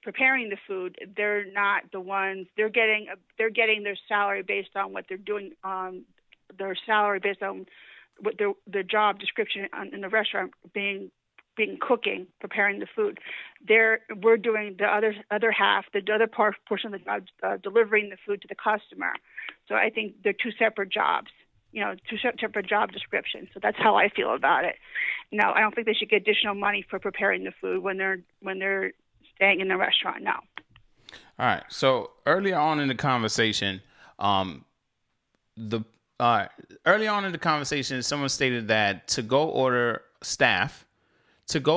preparing the food. They're not the ones. They're getting their salary based on what they're doing. Their salary based on what their job description in the restaurant being cooking, preparing the food. We're doing the other half, the other portion of the job, delivering the food to the customer. So I think they're two separate jobs, two separate job descriptions. So that's how I feel about it. No, I don't think they should get additional money for preparing the food when they're staying in the restaurant. No. All right. So earlier on in the conversation, someone stated that to-go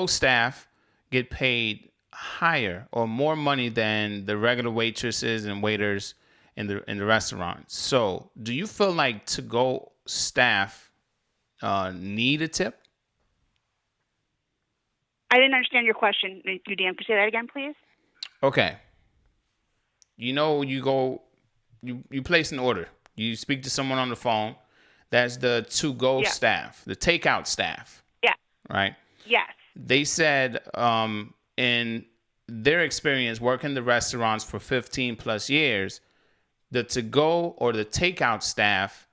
staff get paid higher or more money than the regular waitresses and waiters in the restaurant. So do you feel like to-go staff need a tip? I didn't understand your question, UDM. Could you say that again, please? Okay. You place an order. You speak to someone on the phone. That's the to-go staff, the takeout staff. Yeah. Right? Yes. They said in their experience working the restaurants for 15 plus years, the to-go or the takeout staff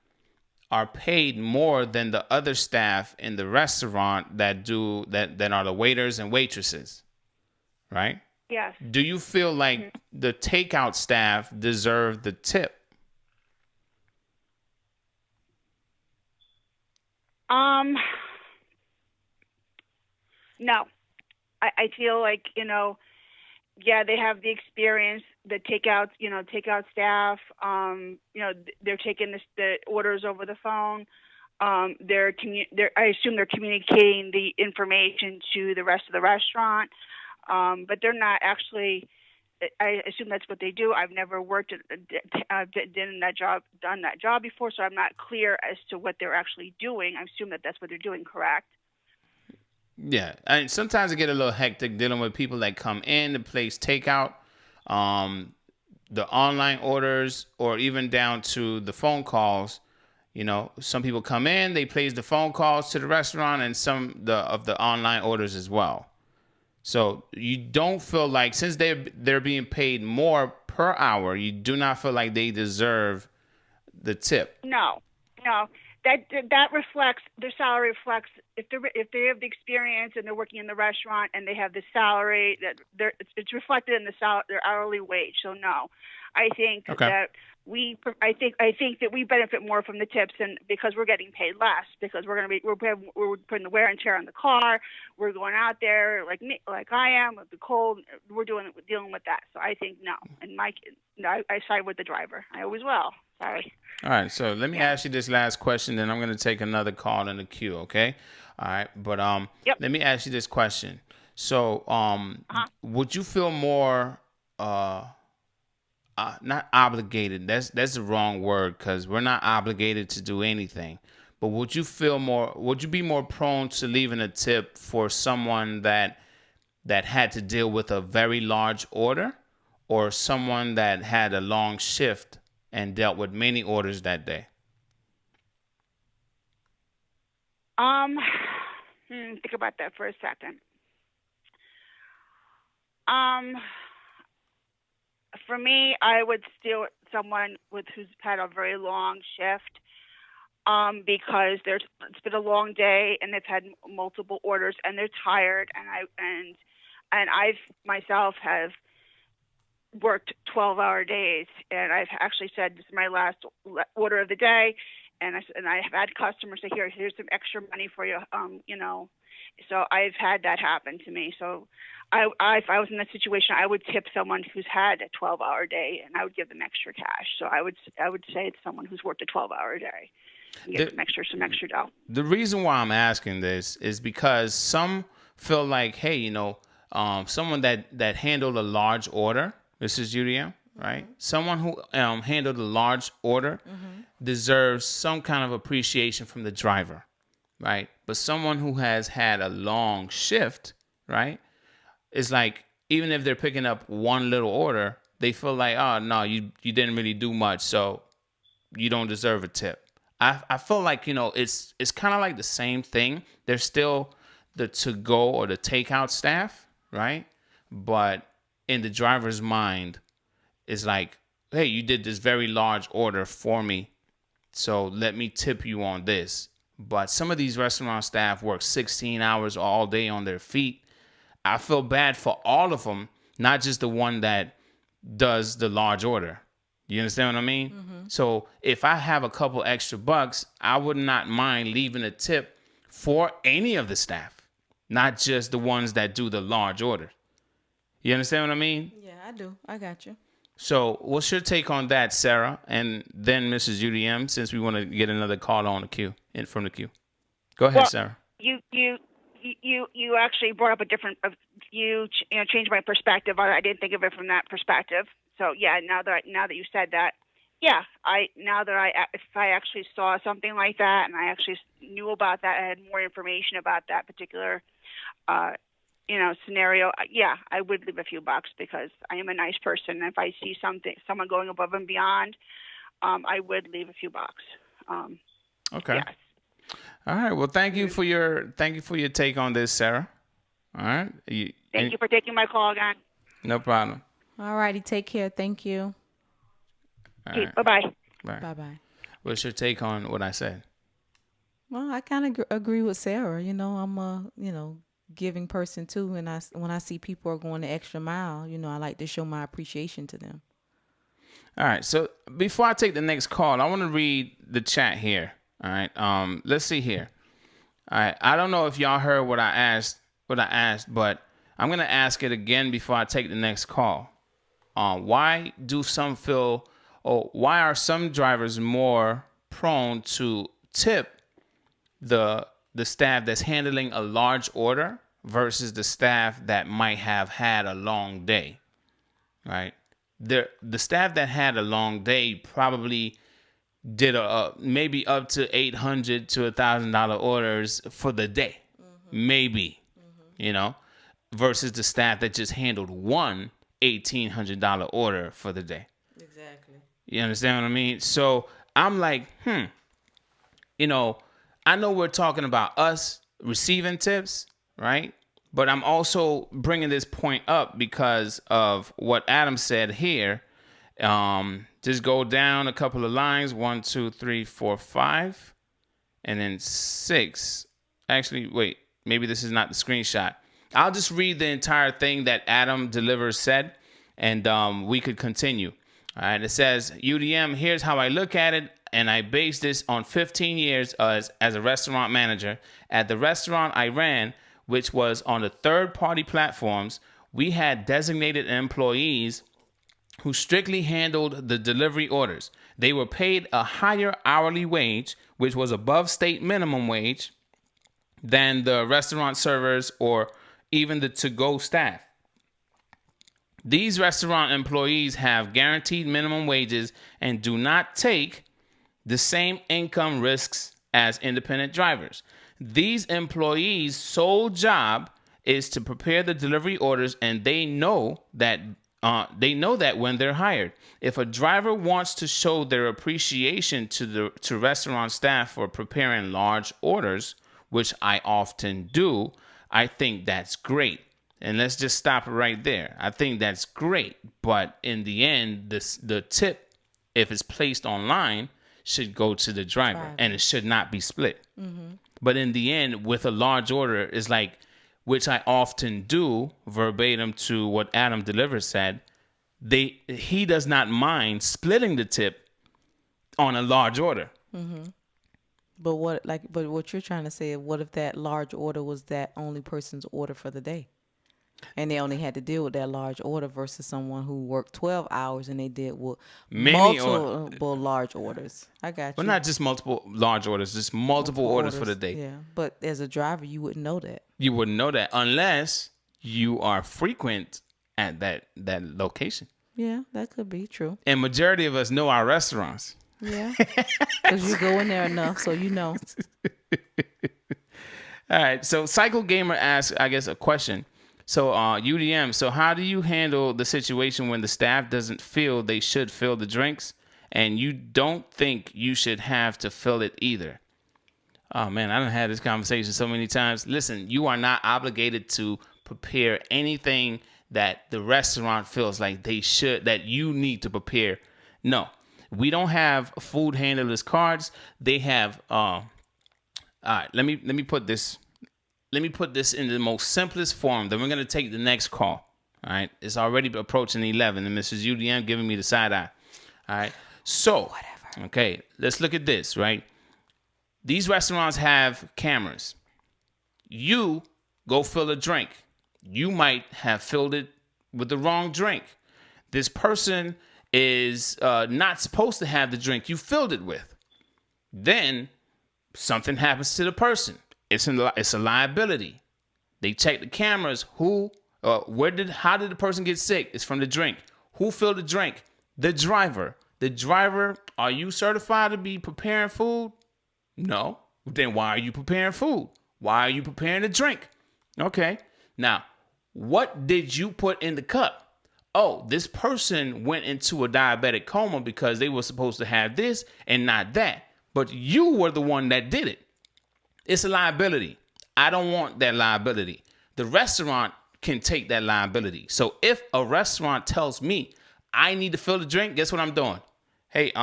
are paid more than the other staff in the restaurant that are the waiters and waitresses. Right? Yes. Do you feel like the takeout staff deserve the tip? No. I feel like, they have the experience, the takeout staff, they're taking the orders over the phone. I assume they're communicating the information to the rest of the restaurant. But they're not actually, I assume that's what they do. I've never done that job before, so I'm not clear as to what they're actually doing. I assume that that's what they're doing, correct? Yeah, and sometimes it get a little hectic dealing with people that come in to place takeout, the online orders, or even down to the phone calls. Some people come in, they place the phone calls to the restaurant, and some of the online orders as well. So you don't feel like, since they're being paid more per hour, you do not feel like they deserve the tip. No. That reflects, their salary reflects, if they have the experience and they're working in the restaurant and they have the salary, it's reflected in their hourly wage. So no, I think that I think that we benefit more from the tips, and because we're getting paid less, because we're putting the wear and tear on the car, we're going out there like I am with the cold, we're dealing with that. So I think no, and I side with the driver. I always will. Sorry. All right, so let me ask you this last question, then I'm going to take another call in the queue, okay? All right, but let me ask you this question. So, would you feel more not obligated? That's the wrong word, because we're not obligated to do anything. But would you be more prone to leaving a tip for someone that had to deal with a very large order, or someone that had a long shift and dealt with many orders that day? Think about that for a second. For me, I would steal someone who's had a very long shift, because it's been a long day and they've had multiple orders and they're tired, and I've myself have worked 12-hour days, and I've actually said this is my last order of the day, and I have had customers say, here's some extra money for you, so I've had that happen to me. So if I was in that situation, I would tip someone who's had a 12-hour day, and I would give them extra cash. So I would say it's someone who's worked a 12-hour day and give them some extra dough. The reason why I'm asking this is because some feel like, hey, someone that handled a large order. This is UDM, right? Mm-hmm. Someone who handled a large order deserves some kind of appreciation from the driver, right? But someone who has had a long shift, right, is like, even if they're picking up one little order, they feel like, oh, no, you didn't really do much, so you don't deserve a tip. I feel like, it's kind of like the same thing. There's still the to-go or the takeout staff, right? But in the driver's mind, it's like, hey, you did this very large order for me, so let me tip you on this. But some of these restaurant staff work 16 hours all day on their feet. I feel bad for all of them, not just the one that does the large order. You understand what I mean? Mm-hmm. So if I have a couple extra bucks, I would not mind leaving a tip for any of the staff, not just the ones that do the large order. You understand what I mean? Yeah, I do. I got you. So what's your take on that, Sarah? And then Mrs. UDM, since we want to get another call on the queue, from the queue. Go ahead, Sarah. You actually brought up a different, changed my perspective on it. I didn't think of it from that perspective. So yeah, now that you said that, yeah, if I actually saw something like that and I actually knew about that, I had more information about that particular scenario, yeah, I would leave a few bucks because I am a nice person. And if I see someone going above and beyond, I would leave a few bucks. Okay. Yes. All right. Well, thank you for your take on this, Sarah. All right. Thank you for taking my call again. No problem. All righty. Take care. Thank you. Okay, right. Bye-bye. Bye-bye. What's your take on what I said? Well, I kind of agree with Sarah. I'm a, giving person too. And when I see people are going the extra mile, I like to show my appreciation to them. All right. So before I take the next call, I want to read the chat here. All right. Let's see here. All right. I don't know if y'all heard what I asked, but I'm going to ask it again before I take the next call. Why are some drivers more prone to tip the staff that's handling a large order versus the staff that might have had a long day, right? The staff that had a long day probably did maybe up to $800 to $1,000 orders for the day, maybe, versus the staff that just handled one $1,800 order for the day. Exactly. You understand what I mean? So I'm like, I know we're talking about us receiving tips, right? But I'm also bringing this point up because of what Adam said here. Just go down a couple of lines, 1, 2, 3, 4, 5, and then 6. Actually, wait, maybe this is not the screenshot. I'll just read the entire thing that Adam Delivers said, and we could continue. All right, it says, UDM, here's how I look at it, and I base this on 15 years as a restaurant manager. At the restaurant I ran, which was on the third-party platforms, we had designated employees who strictly handled the delivery orders. They were paid a higher hourly wage, which was above state minimum wage, than the restaurant servers or even the to-go staff. These restaurant employees have guaranteed minimum wages and do not take the same income risks as independent drivers. These employees' sole job is to prepare the delivery orders, and they know that when they're hired. If a driver wants to show their appreciation to restaurant staff for preparing large orders, which I often do, I think that's great. And let's just stop it right there. I think that's great. But in the end, the tip, if it's placed online, should go to the driver. And it should not be split. Mm-hmm. But in the end, with a large order, it's like, which I often do, verbatim to what Adam Delivers said, he does not mind splitting the tip on a large order. Mm-hmm. But what you're trying to say, what if that large order was that only person's order for the day? And they only had to deal with that large order versus someone who worked 12 hours and they did multiple large orders. I got you. But not just multiple large orders, just multiple orders for the day. Yeah, but as a driver, you wouldn't know that. You wouldn't know that unless you are frequent at that location. Yeah, that could be true. And majority of us know our restaurants. Yeah, because you go in there enough, so you know. All right, so Cycle Gamer asks, I guess, a question. So UDM, so how do you handle the situation when the staff doesn't feel they should fill the drinks and you don't think you should have to fill it either? Oh, man, I done had this conversation so many times. Listen, you are not obligated to prepare anything that the restaurant feels like that you need to prepare. No, we don't have food handlers cards. They have, all right, let me put this. Let me put this in the most simplest form. Then we're going to take the next call. All right. It's already approaching 11 and Mrs. UDM giving me the side eye. All right. So, whatever. Okay, let's look at this, right? These restaurants have cameras. You go fill a drink. You might have filled it with the wrong drink. This person is not supposed to have the drink you filled it with. Then something happens to the person. It's a liability. They check the cameras. How did the person get sick? It's from the drink. Who filled the drink? The driver. The driver, are you certified to be preparing food? No. Then why are you preparing food? Why are you preparing the drink? Okay. Now, what did you put in the cup? Oh, this person went into a diabetic coma because they were supposed to have this and not that. But you were the one that did it. It's a liability. I don't want that liability. The restaurant can take that liability. So if a restaurant tells me I need to fill the drink, guess what I'm doing? Hey,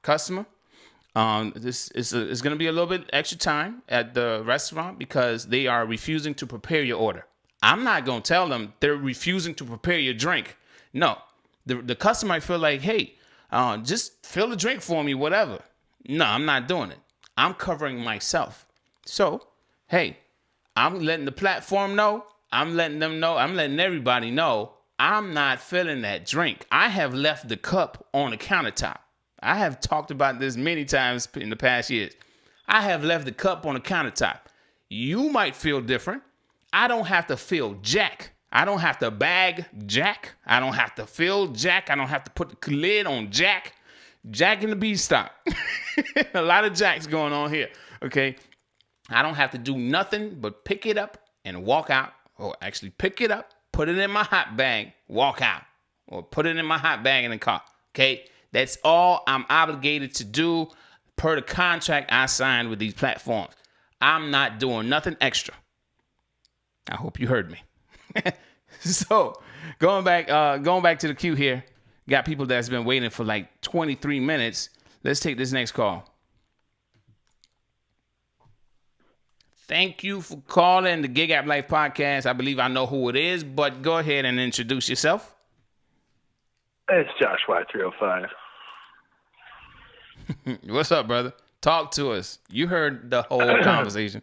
customer, this is going to be a little bit extra time at the restaurant because they are refusing to prepare your order. I'm not going to tell them they're refusing to prepare your drink. No, the customer might feel like, hey, just fill the drink for me, whatever. No, I'm not doing it. I'm covering myself. So, hey, I'm letting the platform know. I'm letting them know. I'm letting everybody know I'm not filling that drink. I have left the cup on the countertop. I have talked about this many times in the past years. I have left the cup on the countertop. You might feel different. I don't have to fill Jack. I don't have to bag Jack. I don't have to fill Jack. I don't have to put the lid on Jack. Jack and the Beanstalk. A lot of Jacks going on here. Okay. I don't have to do nothing but pick it up and walk out. Or actually pick it up, put it in my hot bag, walk out. Or put it in my hot bag in the car. Okay. That's all I'm obligated to do per the contract I signed with these platforms. I'm not doing nothing extra. I hope you heard me. So going back to the queue here. Got people that's been waiting for like 23 minutes. Let's take this next call. Thank you for calling the Gig App Life Podcast. I believe I know who it is, but go ahead and introduce yourself. It's Josh Y305. What's up, brother? Talk to us. You heard the whole conversation.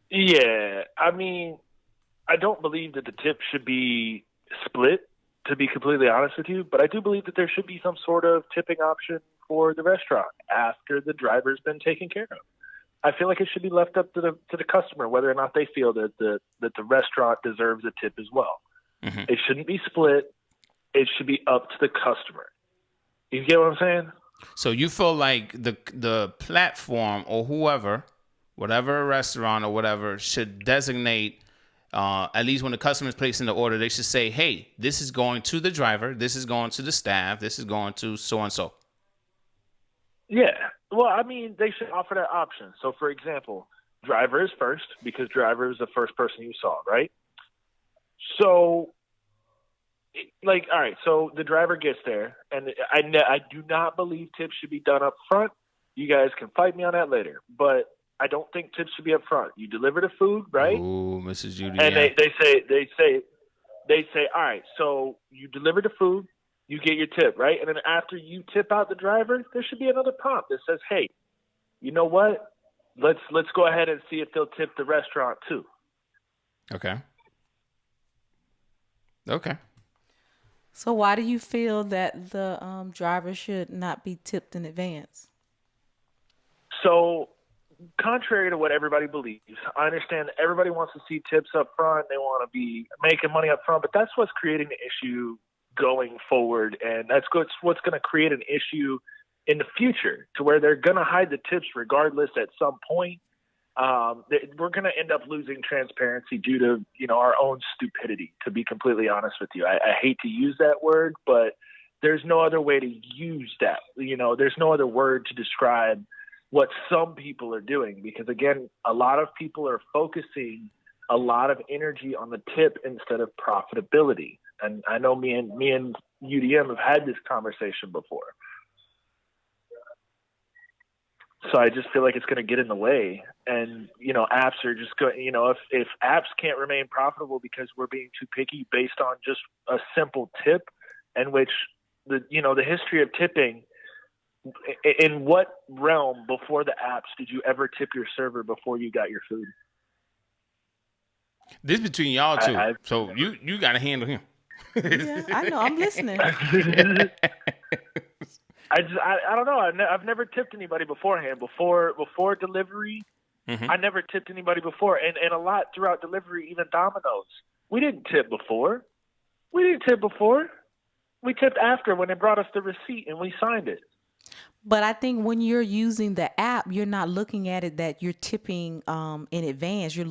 Yeah, I mean, I don't believe that the tip should be split, to be completely honest with you, but I do believe that there should be some sort of tipping option for the restaurant after the driver's been taken care of. I feel like it should be left up to the customer whether or not they feel that the restaurant deserves a tip as well. Mm-hmm. It shouldn't be split. It should be up to the customer. You get what I'm saying? So you feel like the platform or whoever, whatever restaurant or whatever, should designate, at least when the customer is placing the order, they should say, hey, this is going to the driver, this is going to the staff, this is going to so-and-so. Yeah. Well, I mean, they should offer that option. So, for example, driver is first because driver is the first person you saw, right? So, like, all right, so the driver gets there, and I do not believe tips should be done up front. You guys can fight me on that later, but I don't think tips should be up front. You deliver the food, right? Ooh, Mrs. UDM. And they say, all right, so you deliver the food, you get your tip, right? And then after you tip out the driver, there should be another prompt that says, hey, you know what? Let's go ahead and see if they'll tip the restaurant too. Okay. So why do you feel that the driver should not be tipped in advance? So, contrary to what everybody believes, I understand that everybody wants to see tips up front. They want to be making money up front, but that's what's creating the issue going forward, and that's what's going to create an issue in the future, to where they're going to hide the tips regardless at some point. We're going to end up losing transparency due to, our own stupidity, to be completely honest with you. I hate to use that word, but there's no other way to use that. There's no other word to describe what some people are doing, because, again, a lot of people are focusing a lot of energy on the tip instead of profitability. And I know me and UDM have had this conversation before. So I just feel like it's going to get in the way. And, apps are just going, if apps can't remain profitable because we're being too picky based on just a simple tip, in which the history of tipping, in what realm before the apps did you ever tip your server before you got your food? This is between y'all two. So you got to handle him. Yeah, I know. I'm listening. I don't know. I've never tipped anybody beforehand. Before delivery, I never tipped anybody before. And a lot throughout delivery, even Domino's. We didn't tip before. We tipped after, when they brought us the receipt and we signed it. But I think when you're using the app, you're not looking at it that you're tipping in advance. You're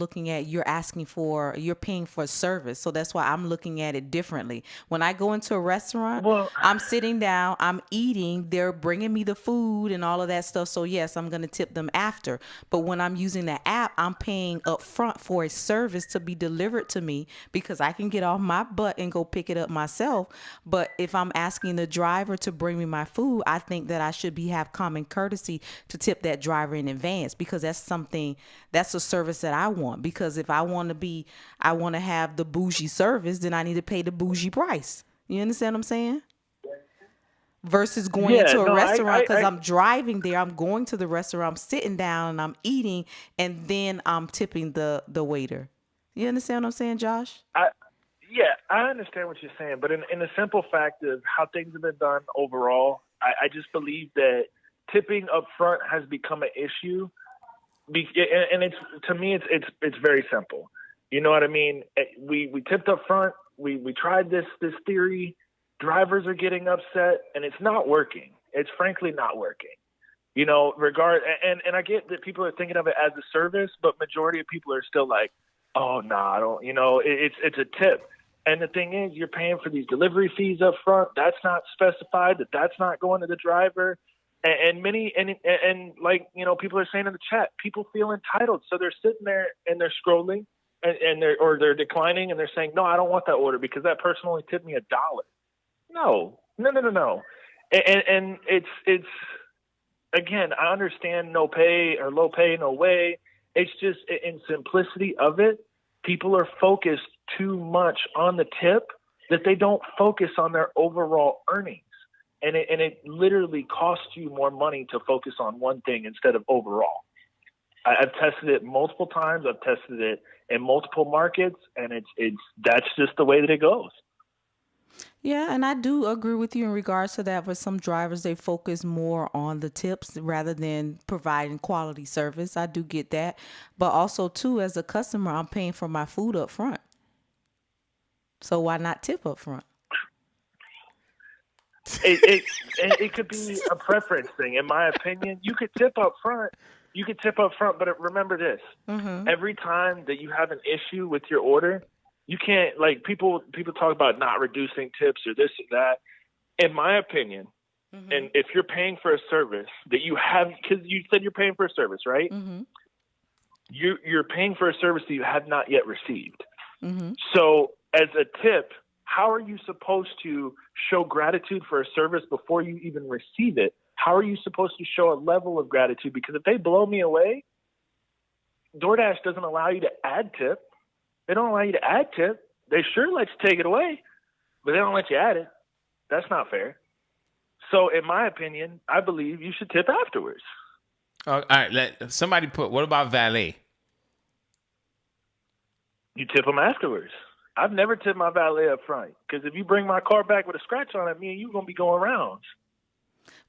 paying for a service. So that's why I'm looking at it differently. When I go into a restaurant, I'm sitting down, I'm eating, they're bringing me the food and all of that stuff. So yes, I'm going to tip them after. But when I'm using the app, I'm paying up front for a service to be delivered to me, because I can get off my butt and go pick it up myself. But if I'm asking the driver to bring me my food, I think that I should have common courtesy to tip that driver in advance, because that's a service that I want. Because if I want to have the bougie service, then I need to pay the bougie price. You understand what I'm saying? Versus going into a restaurant, because I'm driving there, I'm going to the restaurant, I'm sitting down and I'm eating, and then I'm tipping the waiter. You understand what I'm saying, Josh? Yeah, I understand what you're saying, but in the simple fact of how things have been done overall, I just believe that tipping up front has become an issue, and it's, to me, it's very simple. You know what I mean? We tipped up front. We tried this theory. Drivers are getting upset, and it's not working. It's frankly not working. And I get that people are thinking of it as a service, but majority of people are still like, oh no, I don't. It's a tip. And the thing is, you're paying for these delivery fees up front. That's not specified. That's not going to the driver. And people are saying in the chat, people feel entitled. So they're sitting there and they're scrolling and they're declining, and they're saying, no, I don't want that order because that person only tipped me $1. No. And it's again, I understand no pay or low pay, no way. It's just in simplicity of it. People are focused too much on the tip that they don't focus on their overall earnings. And it literally costs you more money to focus on one thing instead of overall. I've tested it multiple times. I've tested it in multiple markets, and that's just the way that it goes. Yeah, and I do agree with you in regards to that. For some drivers, they focus more on the tips rather than providing quality service. I do get that. But also, too, as a customer, I'm paying for my food up front. So why not tip up front? It could be a preference thing. In my opinion, you could tip up front. But remember this. Mm-hmm. Every time that you have an issue with your order, you can't, like, people talk about not reducing tips or this or that. In my opinion, mm-hmm. and if you're paying for a service that you have, because you said you're paying for a service, right? Mm-hmm. You're paying for a service that you have not yet received. Mm-hmm. So as a tip, how are you supposed to show gratitude for a service before you even receive it? How are you supposed to show a level of gratitude? Because if they blow me away, DoorDash doesn't allow you to add tip. They don't allow you to add tip. They sure let you take it away, but they don't let you add it. That's not fair. So in my opinion, I believe you should tip afterwards. All right. Somebody what about valet? You tip them afterwards. I've never tipped my valet up front because if you bring my car back with a scratch on it, me and you going to be going rounds.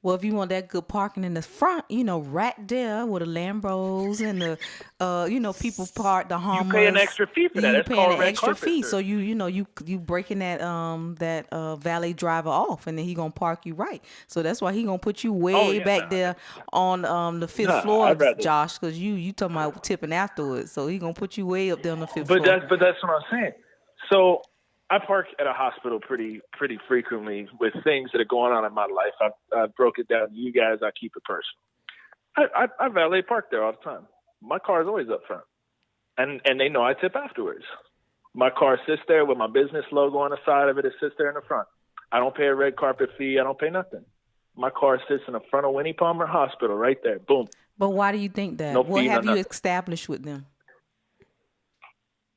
Well, if you want that good parking in the front, right there with the Lambros and the, people park the Hummers. You pay an extra fee for that. You That's paying called an red extra carpet fee. service. So you breaking that valet driver off, and then he gonna park you right. So that's why he gonna put you way back there on the fifth floor, Josh, because you talking about tipping afterwards. So he gonna put you way up there on the fifth floor. But that's what I'm saying. So I park at a hospital pretty frequently with things that are going on in my life. I've broke it down to you guys. I keep it personal. I valet park there all the time. My car is always up front, and they know I tip afterwards. My car sits there with my business logo on the side of it. It sits there in the front. I don't pay a red carpet fee. I don't pay nothing. My car sits in the front of Winnie Palmer Hospital right there. Boom. But why do you think that? No what fee, have no you nothing. Established with them?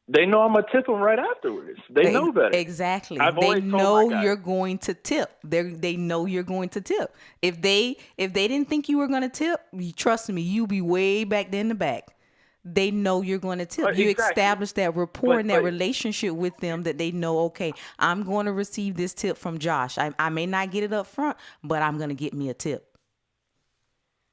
They know I'm going to tip them right afterwards. They know better. Exactly. They know you're going to tip. They know you're going to tip. If they didn't think you were going to tip, trust me, you be way back there in the back. They know you're going to tip. You establish that rapport and that relationship with them that they know, okay, I'm going to receive this tip from Josh. I may not get it up front, but I'm going to get me a tip.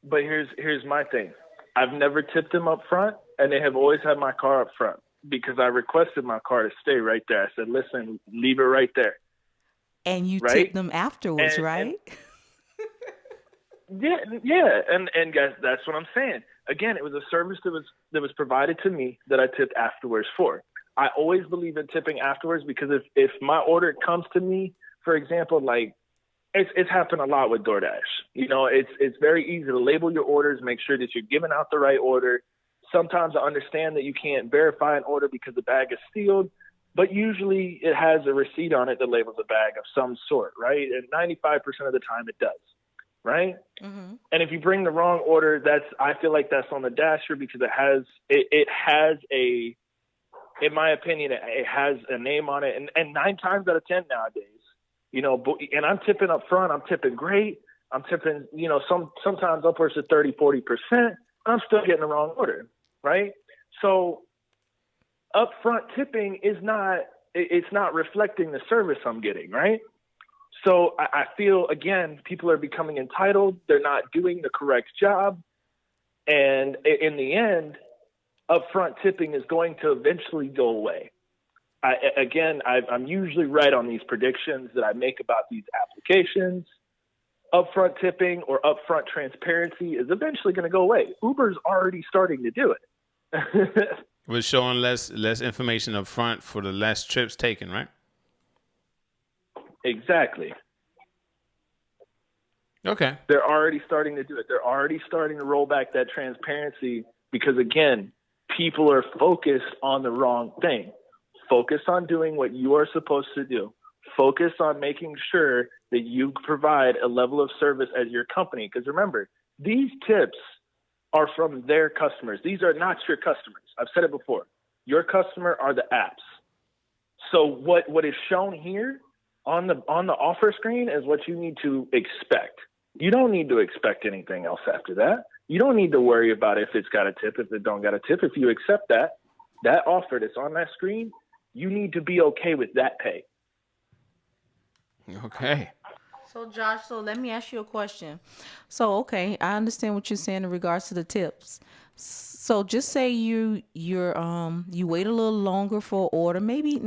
But here's my thing. I've never tipped them up front, and they have always had my car up front. Because I requested my car to stay right there. I said, listen, leave it right there. And you tip them afterwards, right? Yeah. And guys, that's what I'm saying. Again, it was a service that was provided to me that I tipped afterwards for. I always believe in tipping afterwards because if my order comes to me, for example, like it's happened a lot with DoorDash. It's very easy to label your orders, make sure that you're giving out the right order. Sometimes I understand that you can't verify an order because the bag is sealed, but usually it has a receipt on it that labels a bag of some sort, right? And 95% of the time it does, right? Mm-hmm. And if you bring the wrong order, I feel like that's on the dasher because it has a, in my opinion, it has a name on it. And 9 times out of 10 nowadays, and I'm tipping up front, I'm tipping great. I'm tipping, sometimes upwards of 30, 40%. I'm still getting the wrong order. Right. So upfront tipping it's not reflecting the service I'm getting. Right. So I feel, again, people are becoming entitled. They're not doing the correct job. And in the end, upfront tipping is going to eventually go away. I'm usually right on these predictions that I make about these applications. Upfront tipping or upfront transparency is eventually going to go away. Uber's already starting to do it. We're showing less information up front for the less trips taken, right? Exactly. Okay. They're already starting to do it. They're already starting to roll back that transparency because, again, people are focused on the wrong thing. Focus on doing what you are supposed to do. Focus on making sure that you provide a level of service as your company. Because remember, these tips are from their customers. These are not your customers. I've said it before. Your customer are the apps. So what is shown here on the offer screen is what you need to expect. You don't need to expect anything else after that. You don't need to worry about if it's got a tip, if it don't got a tip. If you accept that offer that's on that screen, you need to be okay with that pay. Okay. So Josh, let me ask you a question. So, okay, I understand what you're saying in regards to the tips. So just say you wait a little longer for an order, maybe 3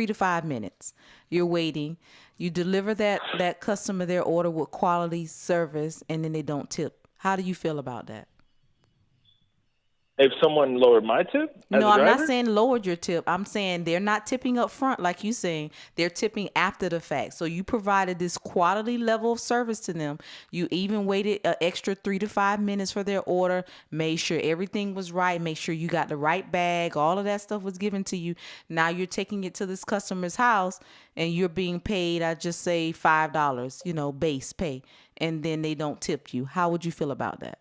to 5 minutes. You're waiting. You deliver that customer their order with quality service and then they don't tip. How do you feel about that? If someone lowered my tip as No, a I'm driver? not saying lowered your tip. I'm saying they're not tipping up front like you saying. They're tipping after the fact. So you provided this quality level of service to them. You even waited an extra 3 to 5 minutes for their order, made sure everything was right, make sure you got the right bag, all of that stuff was given to you. Now you're taking it to this customer's house and you're being paid, I just say $5, base pay, and then they don't tip you. How would you feel about that?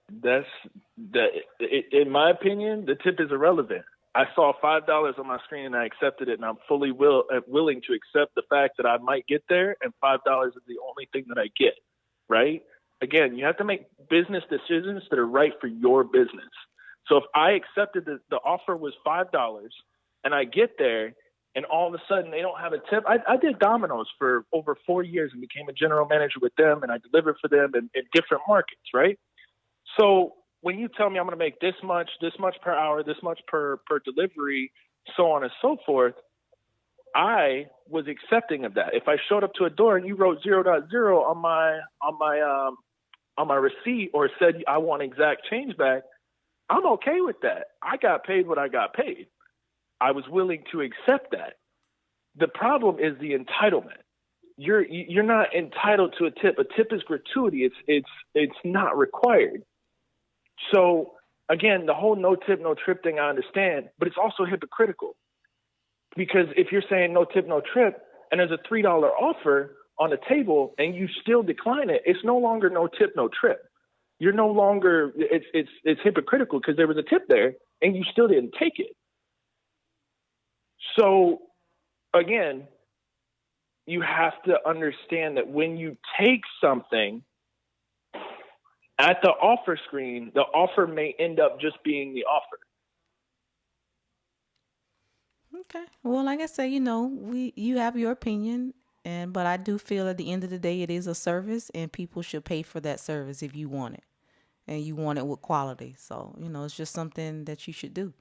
In my opinion, the tip is irrelevant. I saw $5 on my screen and I accepted it, and I'm fully willing to accept the fact that I might get there, and $5 is the only thing that I get, right? Again, you have to make business decisions that are right for your business. So if I accepted the offer was $5 and I get there and all of a sudden they don't have a tip. I did Domino's for over 4 years and became a general manager with them, and I delivered for them in different markets, right? So when you tell me I'm going to make this much per hour, this much per delivery, so on and so forth, I was accepting of that. If I showed up to a door and you wrote 0.0 on my receipt or said I want exact change back, I'm okay with that. I got paid what I got paid. I was willing to accept that. The problem is the entitlement. You're not entitled to a tip. A tip is gratuity. It's not required. So again, the whole no tip, no trip thing, I understand, but it's also hypocritical, because if you're saying no tip, no trip, and there's a $3 offer on the table and you still decline it, it's no longer no tip, no trip. You're no longer, it's hypocritical because there was a tip there and you still didn't take it. So again, you have to understand that when you take something at the offer screen, the offer may end up just being the offer. Okay. Well, like I say, you have your opinion, but I do feel at the end of the day, it is a service, and people should pay for that service if you want it, and you want it with quality. So, it's just something that you should do.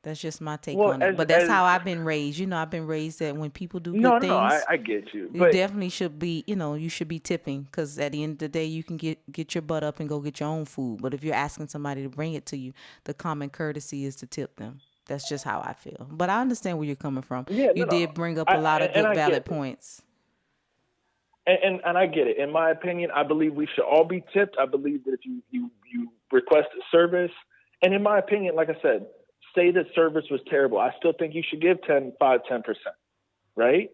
That's just my take on it. But that's how I've been raised. I've been raised that when people do good things, I get you. You definitely should be, you should be tipping, because at the end of the day, you can get your butt up and go get your own food. But if you're asking somebody to bring it to you, the common courtesy is to tip them. That's just how I feel. But I understand where you're coming from. Yeah, you did bring up a lot of good, valid points. And I get it. In my opinion, I believe we should all be tipped. I believe that if you request a service, and in my opinion, like I said, say that service was terrible, I still think you should give 10%, right?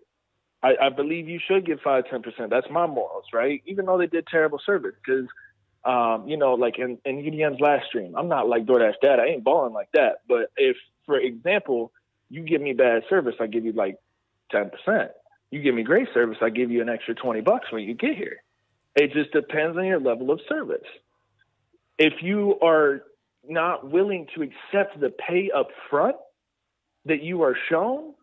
I believe you should give 5-10%. That's my morals, right? Even though they did terrible service, because, like in UDM's last stream, I'm not like DoorDash dad. I ain't balling like that. But if, for example, you give me bad service, I give you like 10%. You give me great service, I give you an extra $20 when you get here. It just depends on your level of service. If you are not willing to accept the pay up front that you are shown,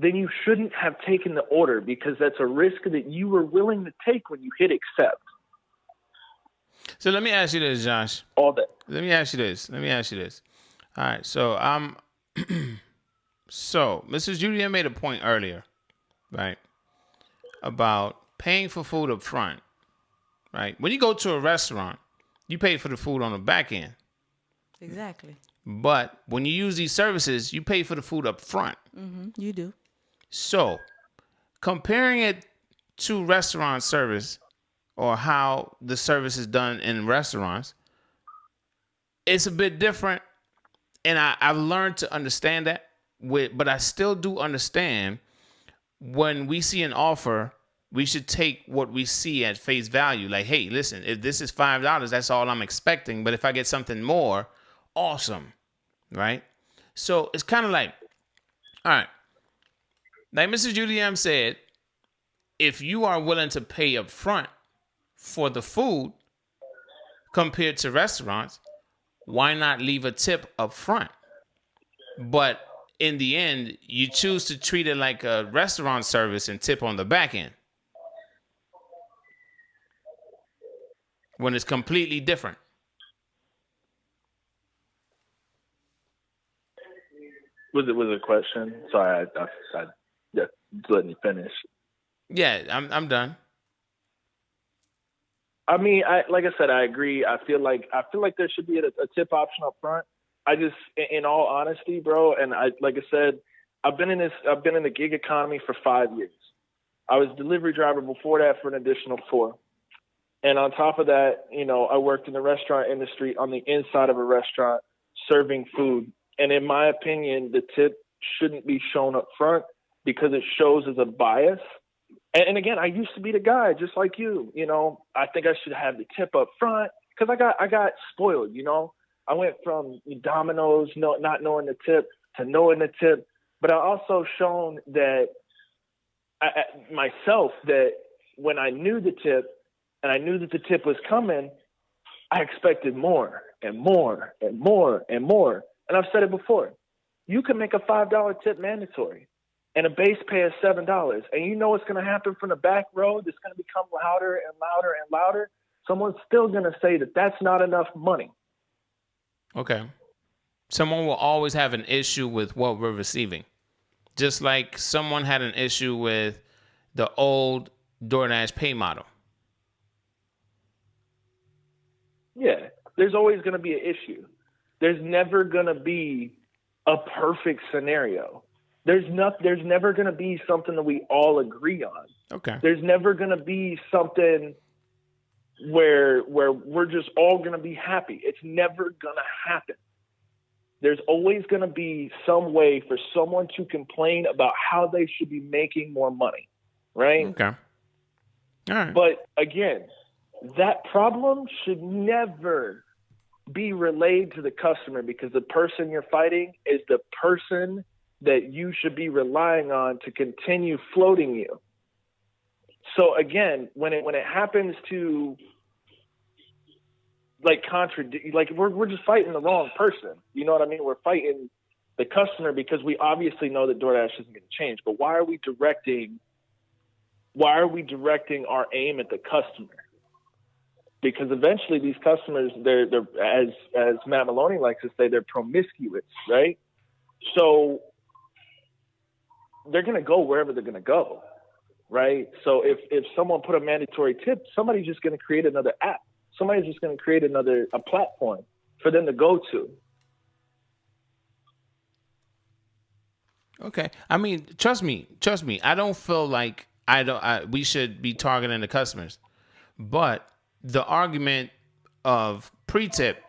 then you shouldn't have taken the order, because that's a risk that you were willing to take when you hit accept. So let me ask you this, Josh. All that. Let me ask you this. All right. So so Mrs. UDM made a point earlier, right, about paying for food up front, right? When you go to a restaurant, you pay for the food on the back end. Exactly. But when you use these services, you pay for the food up front. Mm-hmm. You do. So comparing it to restaurant service, or how the service is done in restaurants, it's a bit different. And I've learned to understand that, but I still do understand when we see an offer, we should take what we see at face value. Like, hey, listen, if this is $5, that's all I'm expecting. But if I get something more, awesome, right? So it's kind of like, all right, like Mrs. UDM said, if you are willing to pay up front for the food compared to restaurants, why not leave a tip up front? But in the end, you choose to treat it like a restaurant service and tip on the back end, when it's completely different. Was it a question? Sorry, I just letting you finish. Yeah, I'm done. I mean, like I said, I agree. I feel like there should be a tip option up front. I just, in all honesty, bro, and like I said, I've been in the gig economy for 5 years. I was delivery driver before that for an additional 4. And on top of that, you know, I worked in the restaurant industry on the inside of a restaurant serving food. And in my opinion, the tip shouldn't be shown up front because it shows as a bias. And again, I used to be the guy just like you. You know, I think I should have the tip up front because I got spoiled. You know, I went from Domino's not knowing the tip to knowing the tip, but I also shown that myself that when I knew the tip and I knew that the tip was coming, I expected more and more and more and more. And I've said it before. You can make a $5 tip mandatory and a base pay of $7. And you know what's going to happen from the back row? It's going to become louder and louder and louder. Someone's still going to say that that's not enough money. Okay. Someone will always have an issue with what we're receiving. Just like someone had an issue with the old DoorDash pay model. Yeah, there's always going to be an issue. There's never going to be a perfect scenario. There's never going to be something that we all agree on. Okay. There's never going to be something where we're just all going to be happy. It's never going to happen. There's always going to be some way for someone to complain about how they should be making more money, right? Okay. All right. But again, that problem should never be relayed to the customer because the person you're fighting is the person that you should be relying on to continue floating you. So again, when it happens to we're just fighting the wrong person. You know what I mean? We're fighting the customer because we obviously know that DoorDash isn't going to change. But why are we directing our aim at the customer? Because eventually these customers, they're as Matt Maloney likes to say, they're promiscuous, right? So they're going to go wherever they're going to go, right? So if someone put a mandatory tip, somebody's just going to create another app. Somebody's just going to create a platform for them to go to. Okay. I mean, trust me. I don't feel like we should be targeting the customers, but the argument of pre-tip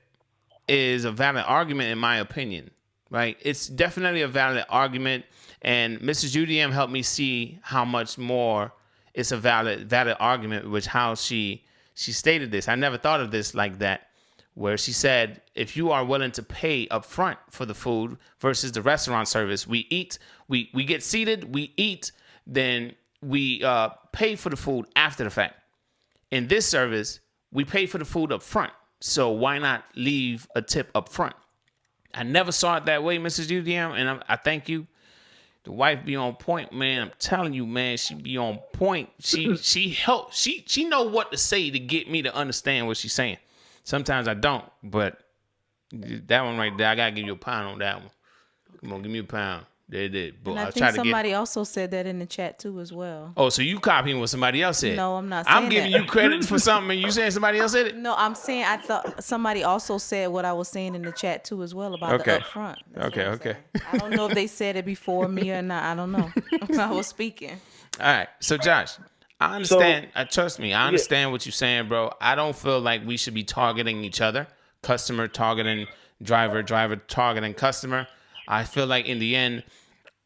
is a valid argument in my opinion, right? It's definitely a valid argument, and Mrs. UDM helped me see how much more it's a valid argument, which how she stated this. I never thought of this like that, where she said, if you are willing to pay up front for the food versus the restaurant service, we eat, we get seated, we eat, then we pay for the food after the fact. In this service, we pay for the food up front. So why not leave a tip up front? I never saw it that way, Mrs. UDM, and I thank you. The wife be on point, man. I'm telling you, man, she be on point. She help. She know what to say to get me to understand what she's saying. Sometimes I don't, but that one right there, I gotta give you a pound on that one. Come on, give me a pound. They did. But and I think somebody also said that in the chat too as well. Oh, so you copying what somebody else said? No, I'm not saying I'm giving you credit for something and you saying somebody else said it? No, I'm saying I thought somebody also said what I was saying in the chat too as well about the upfront. Okay. I don't know if they said it before me or not. I don't know. I was speaking. All right. So Josh, I understand. Trust me. I understand what you're saying, bro. I don't feel like we should be targeting each other. Customer targeting driver, driver targeting customer. I feel like in the end,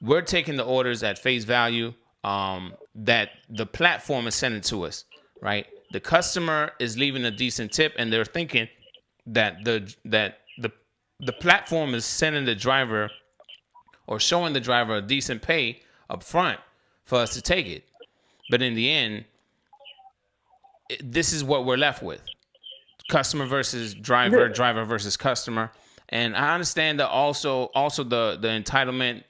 we're taking the orders at face value that the platform is sending to us, right? The customer is leaving a decent tip, and they're thinking that the platform is sending the driver or showing the driver a decent pay up front for us to take it. But in the end, this is what we're left with. Customer versus driver, driver versus customer. And I understand that also the entitlement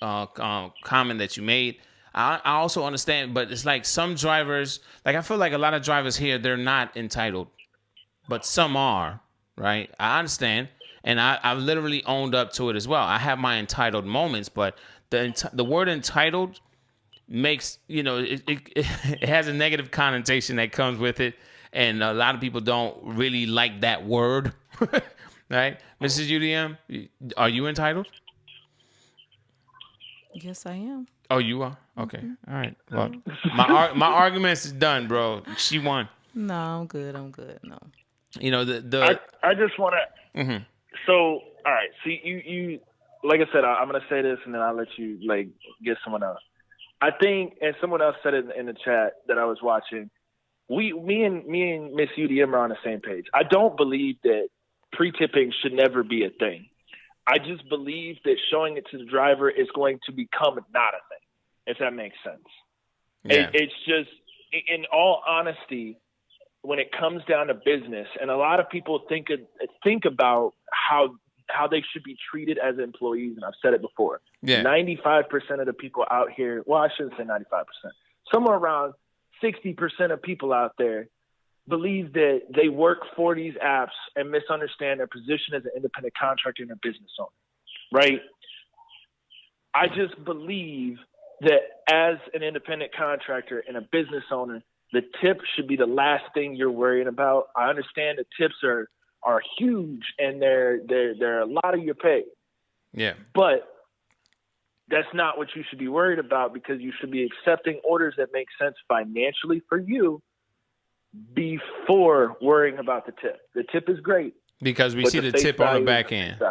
comment that you made. I also understand, but it's like some drivers, like I feel like a lot of drivers here, they're not entitled, but some are, right? I understand, and I've literally owned up to it as well. I have my entitled moments, but the word entitled makes, it has a negative connotation that comes with it. and a lot of people don't really like that word, right? Mrs. UDM, are you entitled? Yes, I am. Oh, you are? Okay. All right. Well, my arguments is done, bro. She won. No, I'm good. No. You know, the I just want to. Mhm. So, all right. So you like I said, I'm gonna say this, and then I'll let you like get someone else. I think, and someone else said it in the chat that I was watching. Me and Miss UDM are on the same page. I don't believe that pre-tipping should never be a thing. I just believe that showing it to the driver is going to become not a thing, if that makes sense. Yeah. It's just, in all honesty, when it comes down to business, and a lot of people think about how they should be treated as employees, and I've said it before. Yeah. 95% of the people out here, well, I shouldn't say 95%, somewhere around 60% of people out there believe that they work for these apps and misunderstand their position as an independent contractor and a business owner, right? I just believe that as an independent contractor and a business owner, the tip should be the last thing you're worrying about. I understand the tips are huge and they're a lot of your pay. Yeah. But that's not what you should be worried about, because you should be accepting orders that make sense financially for you before worrying about the tip. The tip is great. Because we see the tip on the back end.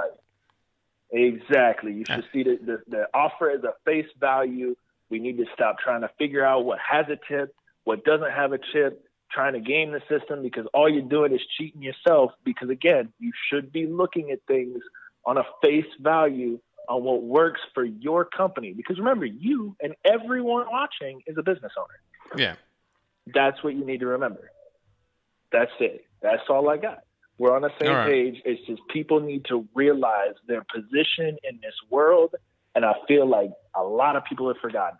Exactly. You should see the offer as a face value. We need to stop trying to figure out what has a tip, what doesn't have a tip, trying to game the system, because all you're doing is cheating yourself. Because, again, you should be looking at things on a face value on what works for your company. Because, remember, you and everyone watching is a business owner. Yeah. That's what you need to remember. That's it. That's all I got. We're on the same page. It's just people need to realize their position in this world, and I feel like a lot of people have forgotten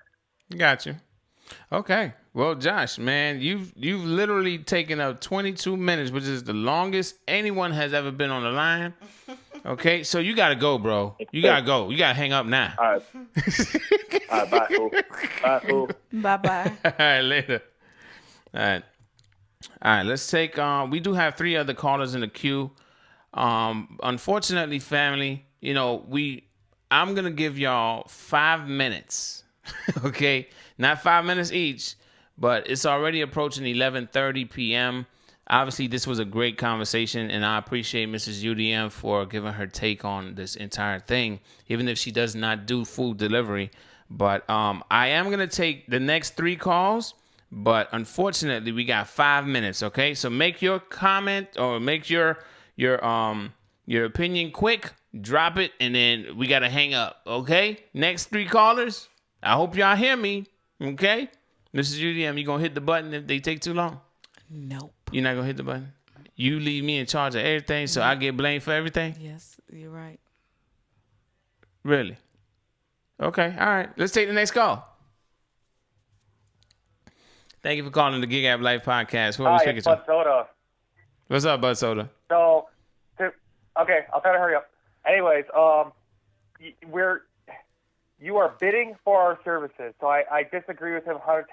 it. Got you. Okay. Well, Josh, man, you've literally taken up 22 minutes, which is the longest anyone has ever been on the line. Okay, so you gotta go, bro. You gotta go. You gotta hang up now. All right. All right, bye, fool. Bye, fool. Bye-bye. All right, later. All right. Let's take. We do have 3 other callers in the queue. Unfortunately, family, you know, I'm gonna give y'all 5 minutes. Okay, not 5 minutes each, but it's already approaching 11:30 p.m. Obviously, this was a great conversation, and I appreciate Mrs. UDM for giving her take on this entire thing, even if she does not do food delivery. But I am going to take the next 3 calls, but unfortunately, we got 5 minutes, okay? So make your comment or make your opinion quick, drop it, and then we got to hang up, okay? Next 3 callers, I hope y'all hear me, okay? Mrs. UDM, you going to hit the button if they take too long? Nope. You're not going to hit the button? You leave me in charge of everything, so I get blamed for everything? Yes, you're right. Really? Okay, all right. Let's take the next call. Thank you for calling the Gig App Life Podcast. Who are we speaking to? Bud Soda. What's up, Bud Soda? So, okay, I'll try to hurry up. Anyways, you are bidding for our services, so I disagree with him 110%.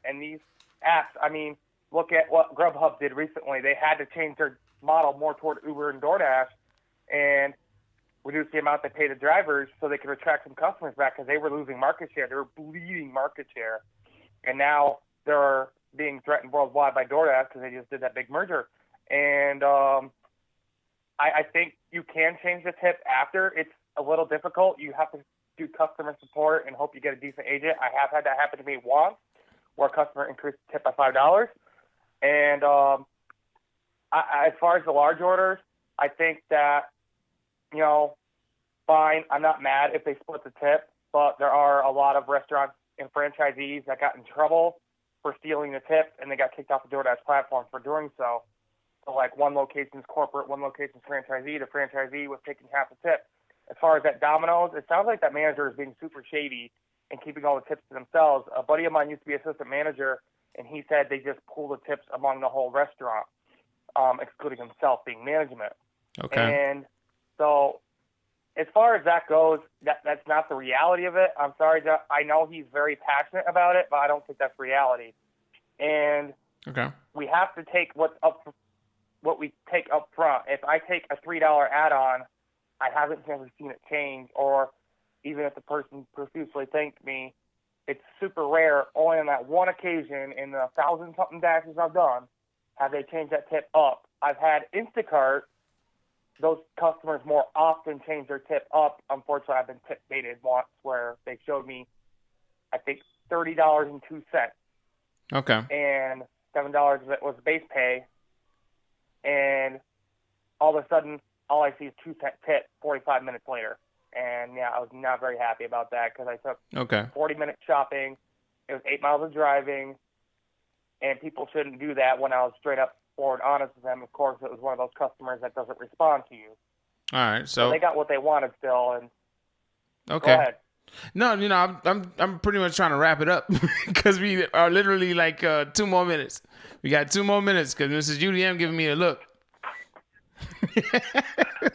And these apps, I mean, look at what Grubhub did recently. They had to change their model more toward Uber and DoorDash and reduce the amount they pay the drivers so they could attract some customers back, because they were losing market share. They were bleeding market share. And now they're being threatened worldwide by DoorDash because they just did that big merger. And I think you can change the tip after. It's a little difficult. You have to do customer support and hope you get a decent agent. I have had that happen to me once, where a customer increased the tip by $5. And as far as the large orders, I think that, you know, fine, I'm not mad if they split the tip, but there are a lot of restaurants and franchisees that got in trouble for stealing the tip, and they got kicked off the DoorDash platform for doing so. So, like, one location's corporate, one location's franchisee. The franchisee was taking half the tip. As far as that Domino's, it sounds like that manager is being super shady and keeping all the tips to themselves. A buddy of mine used to be assistant manager, and he said they just pull the tips among the whole restaurant, excluding himself being management. Okay. And so as far as that goes, that's not the reality of it. I'm sorry, I know he's very passionate about it, but I don't think that's reality. And Okay. We have to take what we take up front. If I take a $3 add-on, I haven't never seen it change, or even if the person profusely thanked me, it's super rare. Only on that one occasion in the 1,000-something dashes I've done have they changed that tip up. I've had Instacart, those customers more often change their tip up. Unfortunately, I've been tip baited once where they showed me, I think, $30.02. Okay. And $7 of it was base pay. And all of a sudden, all I see is 2-cent tip 45 minutes later. And yeah, I was not very happy about that because I took 40 minutes shopping. It was 8 miles of driving. And people shouldn't do that when I was straight up forward honest with them. Of course, it was one of those customers that doesn't respond to you. All right. So they got what they wanted still. And okay. Go ahead. No, I'm pretty much trying to wrap it up because we are literally like 2 more minutes. We got 2 more minutes because Mrs. UDM giving me a look.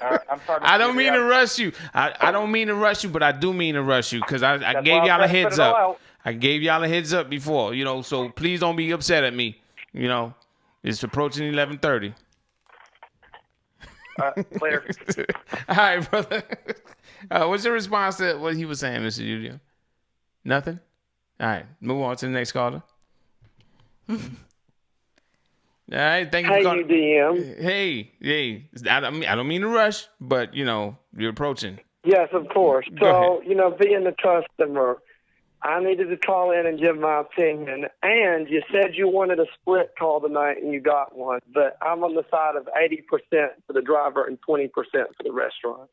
I'm sorry. I don't mean to rush you. I don't mean to rush you, but I do mean to rush you because I gave y'all a heads up. I gave y'all a heads up before, so please don't be upset at me. It's approaching 11:30. Later. All right, brother. What's your response to what he was saying, Mr. UDM? Nothing? All right, move on to the next caller. All right, thank you for calling. UDM. Hey, I don't mean to rush, but you're approaching. Yes, of course. Go So, being the customer, I needed to call in and give my opinion. And you said you wanted a split call tonight, and you got one. But I'm on the side of 80% for the driver and 20% for the restaurant.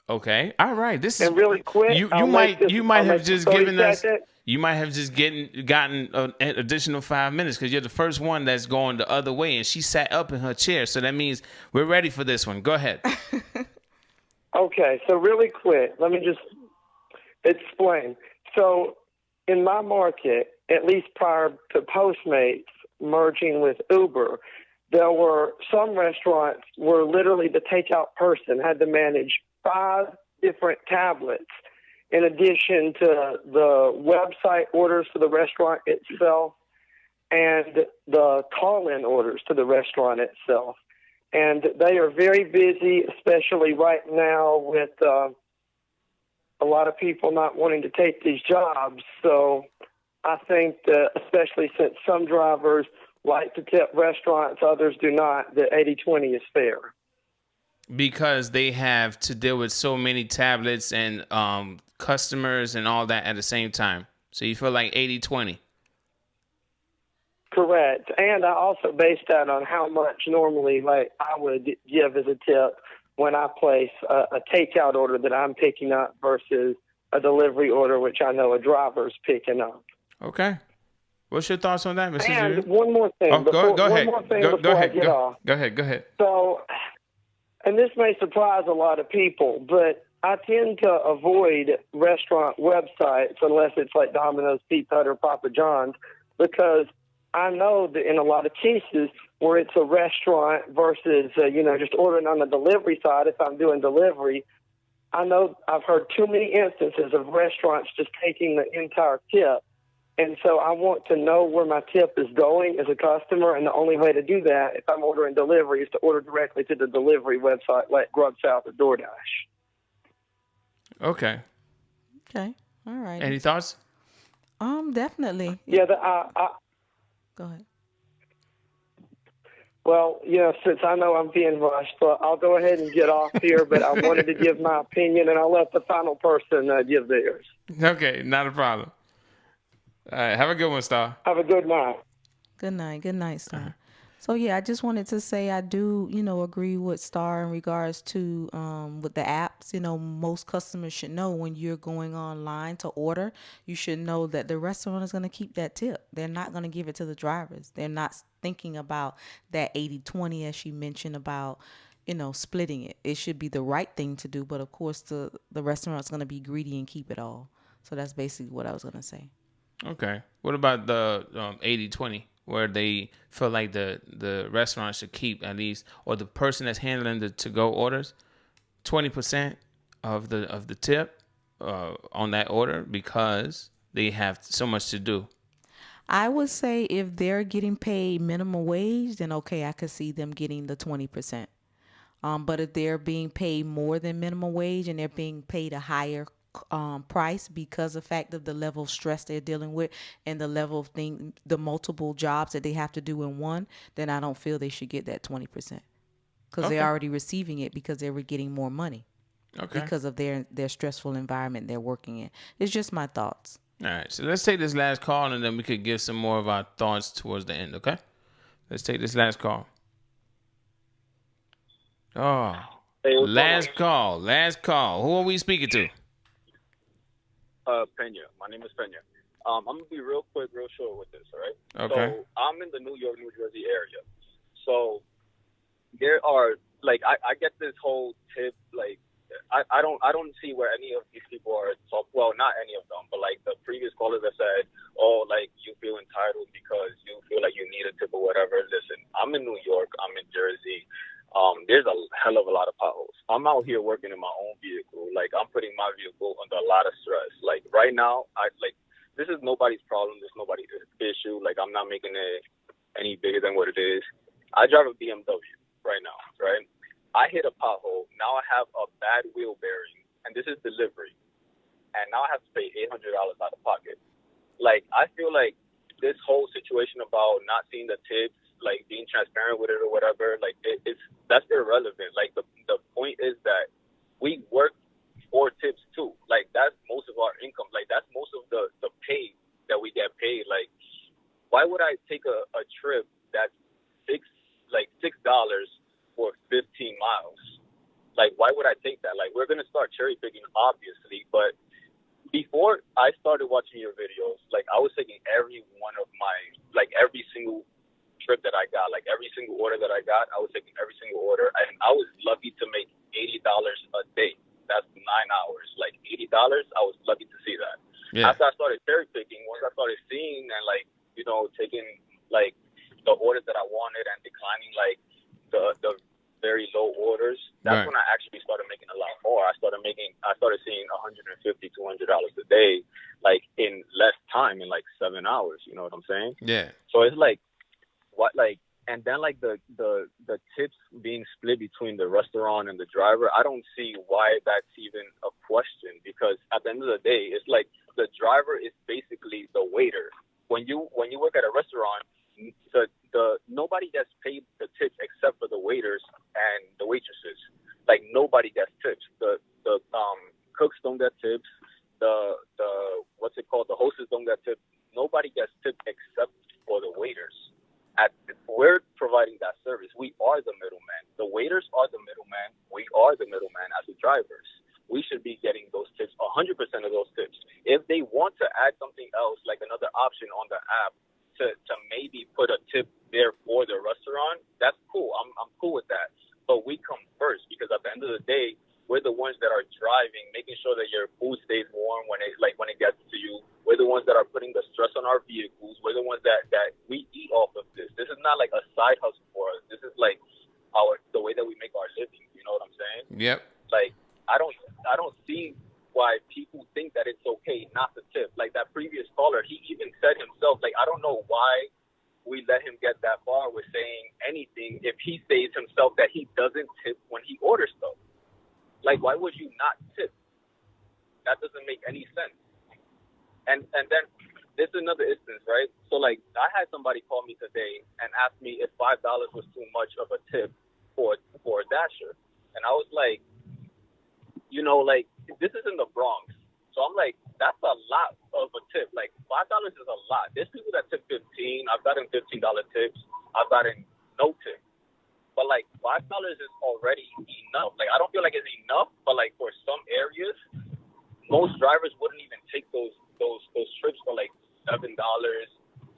Okay, all right. This is and really quick. You might have just given us. You might have just gotten an additional 5 minutes because you're the first one that's going the other way, and she sat up in her chair. So that means we're ready for this one. Go ahead. Okay, so really quick, let me just explain. So in my market, at least prior to Postmates merging with Uber, there were some restaurants where literally the takeout person had to manage 5 different tablets in addition to the website orders to the restaurant itself and the call-in orders to the restaurant itself. And they are very busy, especially right now with a lot of people not wanting to take these jobs. So I think that, especially since some drivers like to tip restaurants, others do not, that 80-20 is fair. Because they have to deal with so many tablets and customers and all that at the same time. So you feel like 80-20. Correct. And I also base that on how much normally I would give as a tip when I place a takeout order that I'm picking up versus a delivery order, which I know a driver's picking up. Okay. What's your thoughts on that, Mrs. And Judy? one more thing. Oh, go ahead. One more thing before I get off. Go ahead. So, and this may surprise a lot of people, but I tend to avoid restaurant websites unless it's like Domino's, Pizza Hut, or Papa John's, because I know that in a lot of cases where it's a restaurant versus, just ordering on the delivery side, if I'm doing delivery, I know I've heard too many instances of restaurants just taking the entire tip. And so I want to know where my tip is going as a customer, and the only way to do that, if I'm ordering delivery, is to order directly to the delivery website like Grub South or DoorDash. Okay. Okay. All right. Any thoughts? Definitely. Yeah. Go ahead. Well, since I know I'm being rushed, but I'll go ahead and get off here. But I wanted to give my opinion, and I'll let the final person give theirs. Okay, not a problem. All right, have a good one, Star. Have a good night. Good night, Star. So yeah, I just wanted to say I do, agree with Star in regards to with the apps. Most customers should know when you're going online to order, you should know that the restaurant is going to keep that tip. They're not going to give it to the drivers. They're not thinking about that 80-20 as she mentioned about, splitting it. It should be the right thing to do, but of course the restaurant's going to be greedy and keep it all. So that's basically what I was going to say. Okay. What about the 80-20? Where they feel like the restaurant should keep at least, or the person that's handling the to-go orders, 20% of the tip on that order because they have so much to do. I would say if they're getting paid minimum wage, then okay, I could see them getting the 20%. But if they're being paid more than minimum wage and they're being paid a higher price because of the fact of the level of stress they're dealing with and the level of the multiple jobs that they have to do in one, then I don't feel they should get that 20% because they're already receiving it because they were getting more money because of their stressful environment they're working in. It's just my thoughts. All right, so let's take this last call and then we could give some more of our thoughts towards the end, okay? Let's take this last call. Oh, hey, last call. Who are we speaking to? Pena. My name is Pena. I'm going to be real quick, real short with this, all right? Okay. So I'm in the New York, New Jersey area. So there are, like, I get this whole tip, like, I don't see where any of these people are well, not any of them, but like the previous callers that said, oh, like you feel entitled because you feel like you need a tip or whatever. Listen, I'm in New York, I'm in Jersey. There's a hell of a lot of potholes. I'm out here working in my own vehicle. Like I'm putting my vehicle under a lot of stress. Like right now, this is nobody's problem. This is nobody's issue. Like I'm not making it any bigger than what it is. I drive a BMW right now, right? I hit a pothole. Now I have a bad wheel bearing, and this is delivery. And now I have to pay $800 out of pocket. Like, I feel like this whole situation about not seeing the tips, like being transparent with it or whatever, like that's irrelevant. Like the point is that we work for tips too. Like that's most of our income. Like that's most of the pay that we get paid. Like, why would I take a trip that's $6 for 15 miles? Like, why would I take that? Like, we're going to start cherry picking, obviously, but before I started watching your videos, like, I was taking every one of my, like, every single trip that I got, like, every single order that I got, I was taking every single order, and I was lucky to make $80 a day. That's 9 hours. Like, $80, I was lucky to see that. Yeah. After I started cherry picking, once I started seeing and, like, you know, taking, like, the orders that I wanted and declining, like, the very low orders, that's when I actually started making a lot more. I started seeing $150, $200 a day, like in less time, in like 7 hours. You know what I'm saying? Yeah. So it's like, what, like, and then like the tips being split between the restaurant and the driver, I don't see why that's even a question, because at the end of the day, it's like the driver is basically the waiter. When you work at a restaurant, the nobody gets paid the tips except for the waiters and the waitresses. Like nobody gets tips. The cooks don't get tips. The what's it called? The hostess don't get tips. Nobody gets tips except for the waiters. We're providing that service. We are the middleman. The waiters are the middleman. We are the middleman as the drivers. We should be getting those tips, 100% of those tips. If they want to add something else, like another option on the app, to maybe put a tip there for the restaurant, that's cool. I'm cool with that. But we come first, because at the end of the day, we're the ones that are driving, making sure that your food stays warm when it gets to you. We're the ones that are putting the stress on our vehicles. We're the ones that we eat off of this. This is not like a side hustle for us. This is like the way that we make our living. You know what I'm saying? Yep. Like I don't see why people think that it's okay not to tip. Like that previous caller, he even said himself, like, I don't know why we let him get that far with saying anything if he says himself that he doesn't tip when he orders stuff. Like, why would you not tip? That doesn't make any sense. And then there's another instance, right? So, like, I had somebody call me today and ask me if $5 was too much of a tip for a Dasher. And I was like, you know, like, this is in the Bronx. So I'm like, that's a lot of a tip. Like, $5 is a lot. There's people that tip $15. I've gotten $15 tips. I've gotten no tip. But, like, $5 is already enough. Like, I don't feel like it's enough, but, like, for some areas, most drivers wouldn't even take those trips for, like, $7,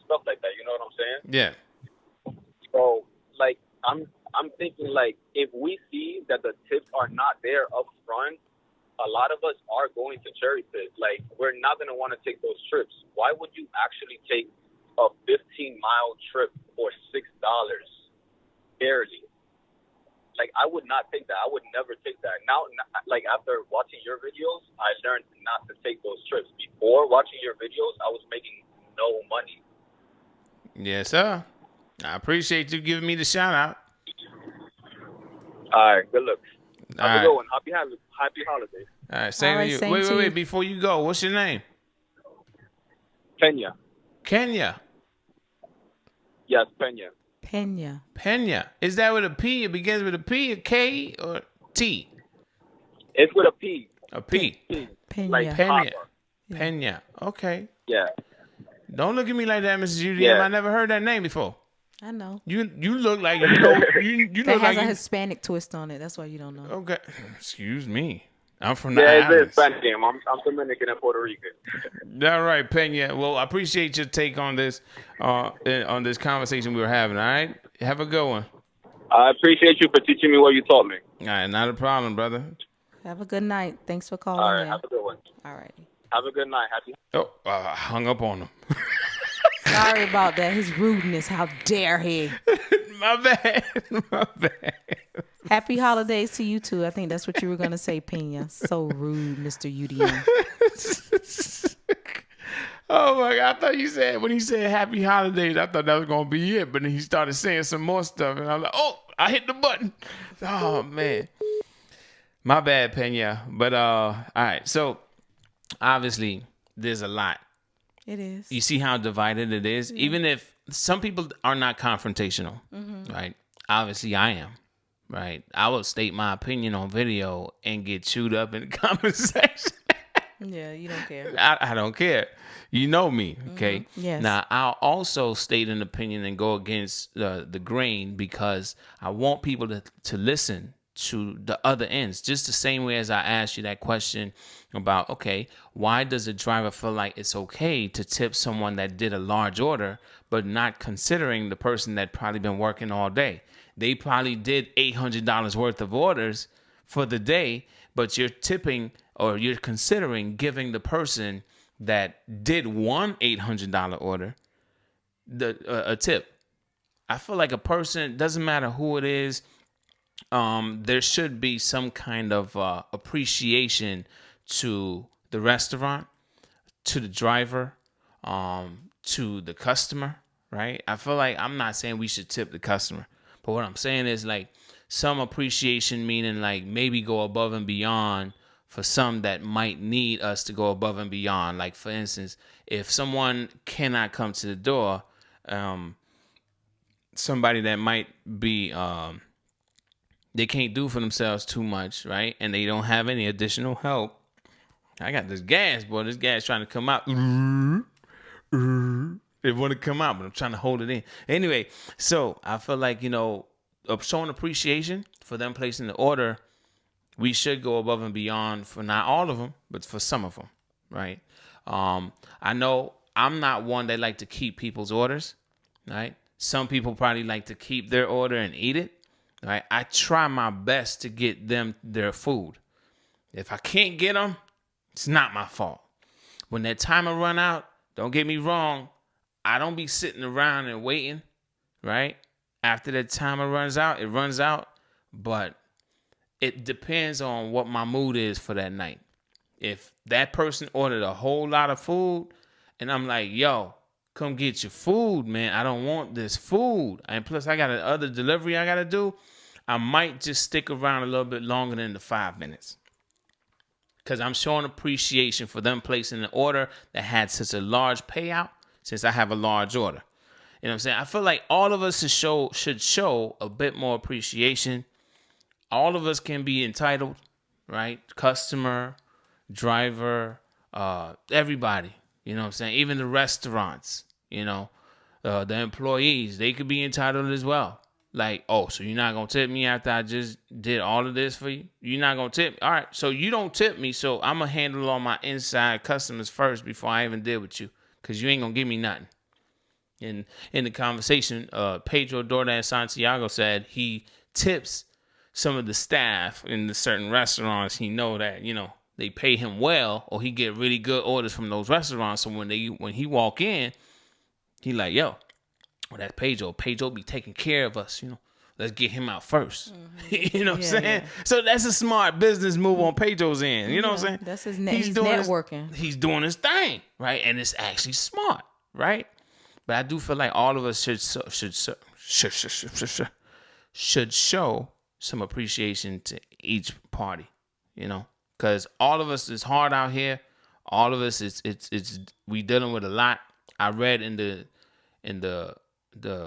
stuff like that. You know what I'm saying? Yeah. So, like, I'm thinking, like, if we see that the tips are not there up front, a lot of us are going to cherry pick. Like, we're not going to want to take those trips. Why would you actually take a 15-mile trip for $6 barely? Like, I would not take that. I would never take that. Now, like, after watching your videos, I learned not to take those trips. Before watching your videos, I was making no money. Yes, sir. I appreciate you giving me the shout out. All right, good luck. All Have a right. good one. Happy holidays. All right, same All right, to you. same Wait, to wait. you. Before you go, what's your name? Pena. Kenya. Yes, Pena. Pena. Pena. Is that with a P? It begins with a P, a K, or T? It's with a P. A P. Pena. Like Pena. Papa. Pena. Okay. Yeah. Don't look at me like that, Mrs. UDM. Yeah. I never heard that name before. I know. You look like you know. You That look has like a Hispanic twist on it. That's why you don't know. Okay. Excuse me. I'm from the Yeah, it's a islands. Spanish name. I'm Dominican and Puerto Rican. All right, Pena. Well, I appreciate your take on this conversation we were having. All right. Have a good one. I appreciate you for teaching me what you taught me. All right. Not a problem, brother. Have a good night. Thanks for calling All right, in. have a good one. All right. Have a good night. Happy. Oh, I hung up on him. Sorry about that. His rudeness. How dare he? My bad. My bad. Happy holidays to you too. I think that's what you were gonna say, Pena. So rude, Mr. UDM. Oh my God! I thought you said when he said happy holidays, I thought that was gonna be it. But then he started saying some more stuff, and I was like, "Oh, I hit the button." Oh man, my bad, Pena. But all right. So obviously, there's a lot. It is. You see how divided it is. Even if some people are not confrontational, Mm-hmm. right? Obviously, I am. Right? I will state my opinion on video and get chewed up in the comment section. Yeah, you don't care. I don't care. You know me, okay? Mm-hmm. Yes. Now, I'll also state an opinion and go against the grain because I want people to listen to the other ends. Just the same way as I asked you that question about, okay, why does a driver feel like it's okay to tip someone that did a large order, but not considering the person that probably been working all day? They probably did $800 worth of orders for the day, but you're tipping or you're considering giving the person that did one $800 order a tip. I feel like a person, doesn't matter who it is, there should be some kind of appreciation to the restaurant, to the driver, to the customer, right? I feel like I'm not saying we should tip the customer. But what I'm saying is like some appreciation, meaning like maybe go above and beyond for some that might need us to go above and beyond. Like for instance, if someone cannot come to the door, somebody that might be, they can't do for themselves too much, right? And they don't have any additional help. I got this gas, boy. This gas trying to come out. It want to come out, but I'm trying to hold it in. Anyway, so I feel like, showing appreciation for them placing the order, we should go above and beyond for not all of them, but for some of them, right? I know I'm not one that like to keep people's orders, right? Some people probably like to keep their order and eat it, right? I try my best to get them their food. If I can't get them, it's not my fault. When that timer run out, don't get me wrong, I don't be sitting around and waiting, right? After that timer runs out, it runs out. But it depends on what my mood is for that night. If that person ordered a whole lot of food and I'm like, yo, come get your food, man. I don't want this food. And plus, I got another delivery I got to do. I might just stick around a little bit longer than the 5 minutes. Because I'm showing appreciation for them placing an order that had such a large payout since I have a large order. You know what I'm saying? I feel like all of us should show a bit more appreciation. All of us can be entitled, right? Customer, driver, everybody. You know what I'm saying? Even the restaurants, the employees, they could be entitled as well. Like, oh, so you're not going to tip me after I just did all of this for you? You're not going to tip me? All right, so you don't tip me, so I'm going to handle all my inside customers first before I even deal with you because you ain't going to give me nothing. In the conversation, Pedro DoorDash Santiago said he tips some of the staff in the certain restaurants. He know that, they pay him well or he get really good orders from those restaurants. So when he walk in, he like, yo, well, that's Pedro. Pedro be taking care of us, Let's get him out first. Mm-hmm. You know what I'm saying? Yeah. So that's a smart business move on Pedro's end. You know what I'm saying? That's he's networking. He's doing his thing, right? And it's actually smart, right? But I do feel like all of us should show some appreciation to each party, you know, because all of us is hard out here. All of us it's we dealing with a lot. I read in the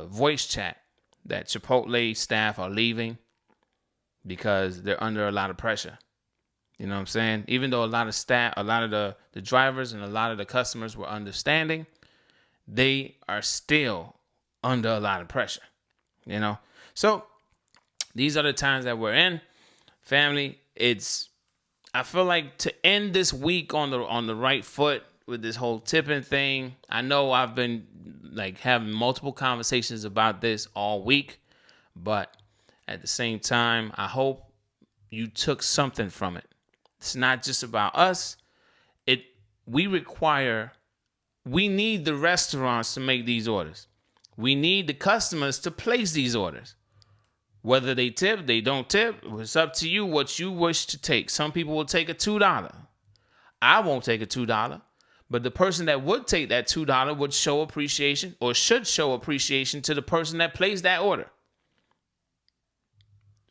voice chat that Chipotle staff are leaving because they're under a lot of pressure. You know what I'm saying? Even though a lot of the drivers and a lot of the customers were understanding, they are still under a lot of pressure, you know? So these are the times that we're in. Family, I feel like to end this week on the right foot with this whole tipping thing. I know I've been like having multiple conversations about this all week, but at the same time, I hope you took something from it. It's not just about us. We need the restaurants to make these orders. We need the customers to place these orders. Whether they tip, they don't tip, it's up to you what you wish to take. Some people will take a $2. I won't take a $2. But the person that would take that $2 would show appreciation or should show appreciation to the person that placed that order.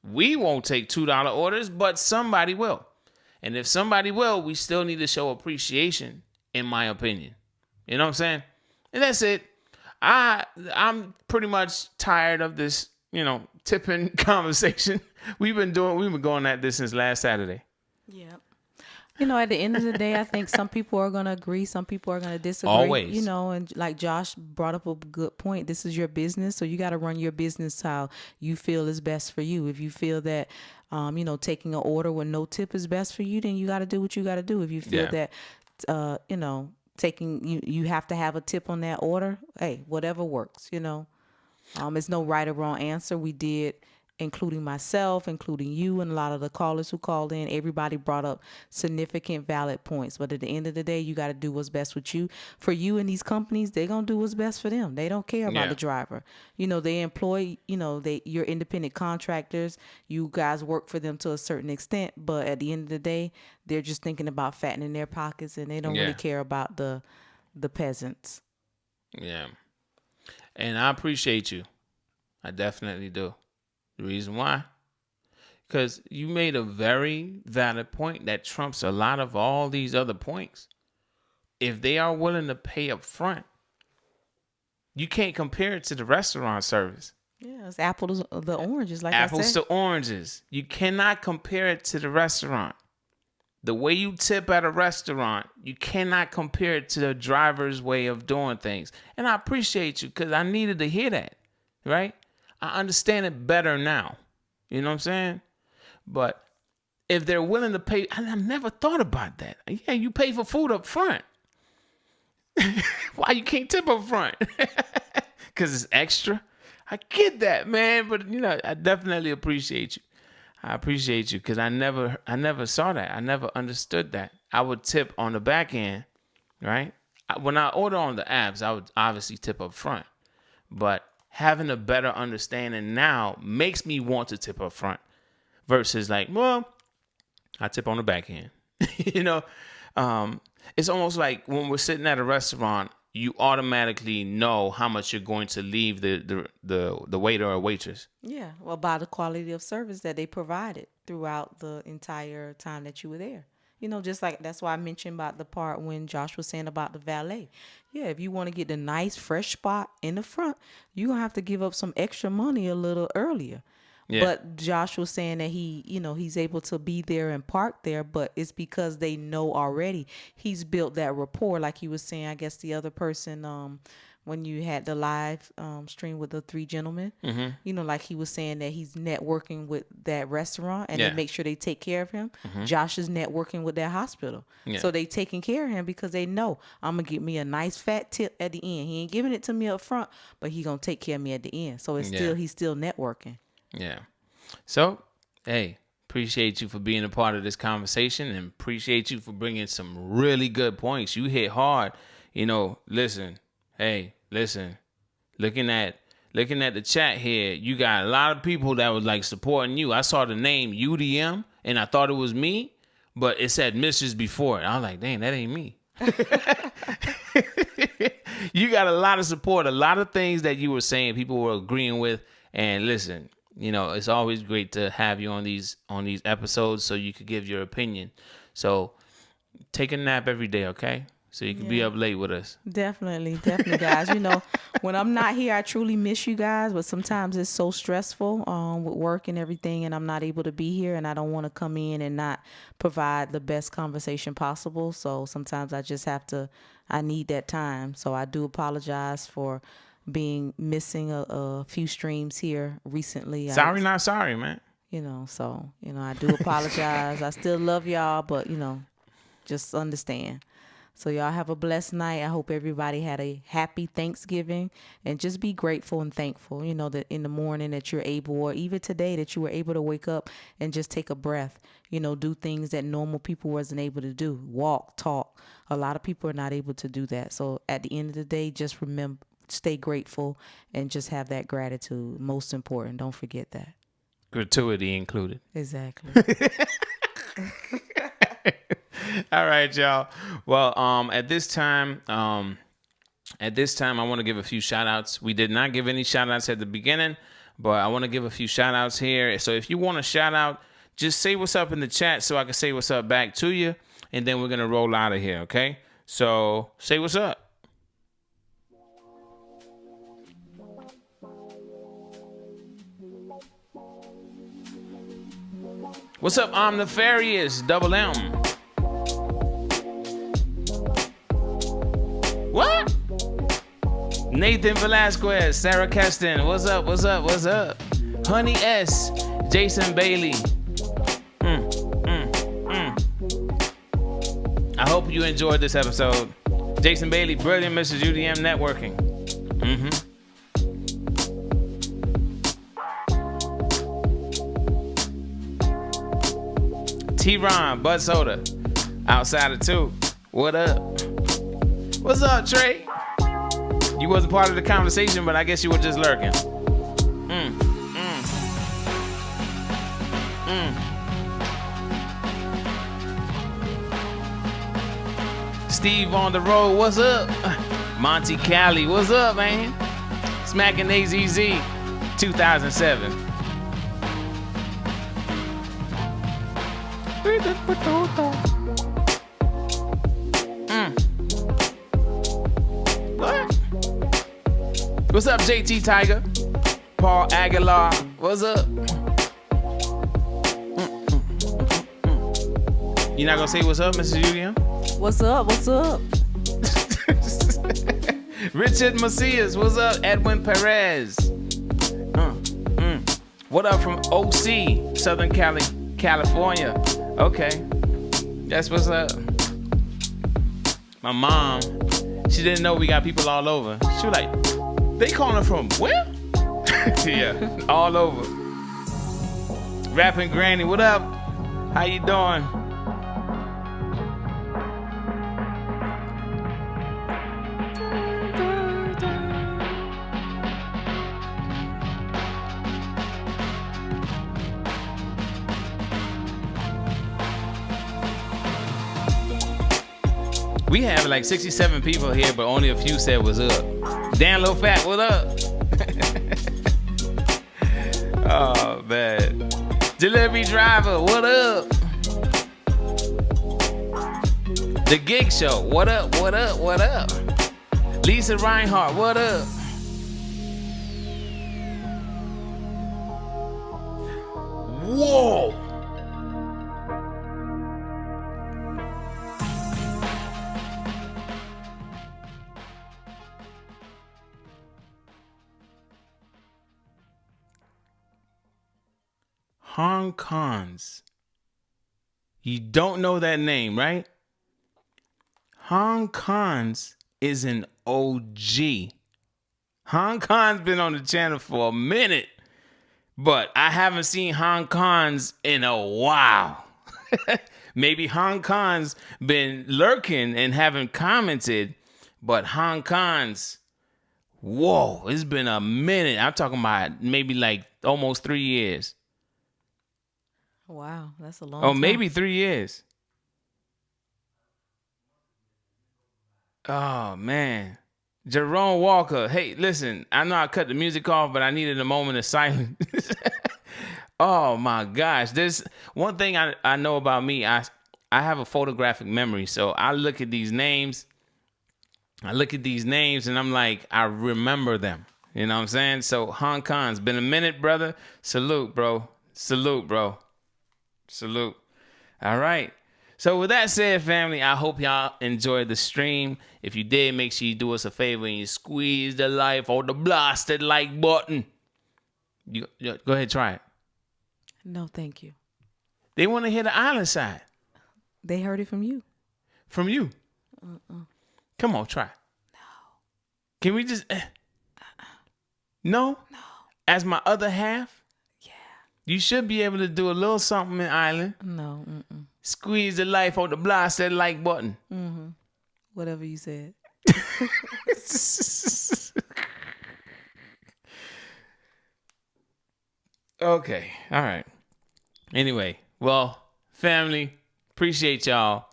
We won't take $2 orders, but somebody will. And if somebody will, we still need to show appreciation, in my opinion. You know what I'm saying? And that's it. I'm pretty much tired of this, tipping conversation. We've been going at this since last Saturday. Yeah. At the end of the day, I think some people are going to agree. Some people are going to disagree. Always. And like Josh brought up a good point. This is your business. So you got to run your business how you feel is best for you. If you feel that, taking an order with no tip is best for you, then you got to do what you got to do. If you feel that, you have to have a tip on that order, hey, whatever works, It's no right or wrong answer. We did, including myself, including you, and a lot of the callers who called in. Everybody brought up significant valid points. But at the end of the day, you got to do what's best with you. For you and these companies, they're going to do what's best for them. They don't care about the driver. They employ, you're independent contractors. You guys work for them to a certain extent. But at the end of the day, they're just thinking about fattening their pockets, and they don't really care about the peasants. Yeah. And I appreciate you. I definitely do. The reason why? Because you made a very valid point that trumps a lot of all these other points. If they are willing to pay up front, you can't compare it to the restaurant service. Yeah, it's apples to the oranges, like apples I said. to oranges. You cannot compare it to the restaurant. The way you tip at a restaurant, you cannot compare it to the driver's way of doing things. And I appreciate you because I needed to hear that, right? I understand it better now. You know what I'm saying? But if they're willing to pay, I've never thought about that. Yeah, you pay for food up front. Why you can't tip up front? Because it's extra. I get that, man. But, I definitely appreciate you. I appreciate you because I never saw that. I never understood that. I would tip on the back end, right? When I order on the apps, I would obviously tip up front. But having a better understanding now makes me want to tip up front versus like, well, I tip on the back end. It's almost like when we're sitting at a restaurant, you automatically know how much you're going to leave the waiter or waitress. Yeah, well, by the quality of service that they provided throughout the entire time that you were there. Just like that's why I mentioned about the part when Josh was saying about the valet. Yeah, if you want to get the nice, fresh spot in the front, you're going to have to give up some extra money a little earlier. Yeah. But Josh was saying that he's able to be there and park there, but it's because they know already. He's built that rapport, like he was saying, I guess the other person, when you had the live stream with the three gentlemen, like he was saying that he's networking with that restaurant and they make sure they take care of him. Josh is networking with that hospital. Yeah. So they taking care of him because they know I'm going to get me a nice fat tip at the end. He ain't giving it to me up front, but he going to take care of me at the end. So he's still networking. Yeah. So, hey, appreciate you for being a part of this conversation and appreciate you for bringing some really good points. You hit hard. Listen. Looking at the chat here, you got a lot of people that was like supporting you. I saw the name UDM and I thought it was me, but it said Mrs. before it. I was like, dang, that ain't me. You got a lot of support, a lot of things that you were saying, people were agreeing with. And listen, you know, it's always great to have you on these episodes so you could give your opinion. So take a nap every day, okay? So you can be up late with us. Definitely, guys. You know, when I'm not here, I truly miss you guys. But sometimes it's so stressful with work and everything, and I'm not able to be here, and I don't want to come in and not provide the best conversation possible. So sometimes I just have to. I need that time. So I do apologize for missing a few streams here recently. Sorry, not sorry, man. You know, so I do apologize. I still love y'all, but just understand. So y'all have a blessed night. I hope everybody had a happy Thanksgiving, and just be grateful and thankful, that in the morning that you're able, or even today that you were able to wake up and just take a breath, do things that normal people wasn't able to do, walk, talk. A lot of people are not able to do that. So at the end of the day, just remember, stay grateful and just have that gratitude. Most important. Don't forget that. Gratuity included. Exactly. All right, y'all. Well, at this time, I want to give a few shout outs. We did not give any shout outs at the beginning, but I want to give a few shout outs here. So if you want a shout out, just say what's up in the chat so I can say what's up back to you. And then we're going to roll out of here. Okay. So say what's up. What's up, I'm Nefarious, Double M. What? Nathan Velasquez, Sarah Keston, what's up, what's up, what's up? Honey S, Jason Bailey. I hope you enjoyed this episode. Jason Bailey, brilliant Mrs. UDM Networking. T-Ron, Bud Soda, Outsider 2. What up? What's up, Trey? You wasn't part of the conversation, but I guess you were just lurking. Steve on the road, what's up? Monty Cali, what's up, man? Smacking AZZ, 2007. What? What's up, JT Tiger? Paul Aguilar, what's up? You not gonna say what's up, Mrs. UDM? What's up? What's up? Richard Macias, what's up? Edwin Perez. What up from OC, Southern California? Okay, that's what's up. My mom, she didn't know we got people all over. She was like, they calling from where? Yeah, all over. Rapping Granny, what up? How you doing? We have like 67 people here, but only a few said what's up. Dan Low Fat, what up? Oh, man. Delivery driver, what up? The Gig Show, what up, what up, what up? Lisa Reinhardt, what up? Whoa! Hong Kong's. You don't know that name, right? Hong Kong's is an OG. Hong Kong's been on the channel for a minute, but I haven't seen Hong Kong's in a while. Maybe Hong Kong's been lurking and haven't commented, but Hong Kong's, whoa, it's been a minute. I'm talking about maybe like almost 3 years. Wow, that's a long time. Maybe 3 years. Oh, man. Jerome Walker. Hey, listen, I know I cut the music off, but I needed a moment of silence. Oh my gosh. There's one thing I know about me. I have a photographic memory. So I look at these names. And I'm like, I remember them. You know what I'm saying? So Hong Kong's been a minute, brother. Salute, bro. Salute. All right. So with that said, family, I hope y'all enjoyed the stream. If you did, make sure you do us a favor and you squeeze the life or the blasted like button. You go ahead, try it. No, thank you. They want to hear the island side. They heard it from you. From you. Come on, try. No. Can we just... No? No. As my other half? Yeah. You should be able to do a little something in Island. No. Squeeze the life on the blast that like button. Mm-hmm. Whatever you said. Okay. All right. Anyway, well, family, appreciate y'all.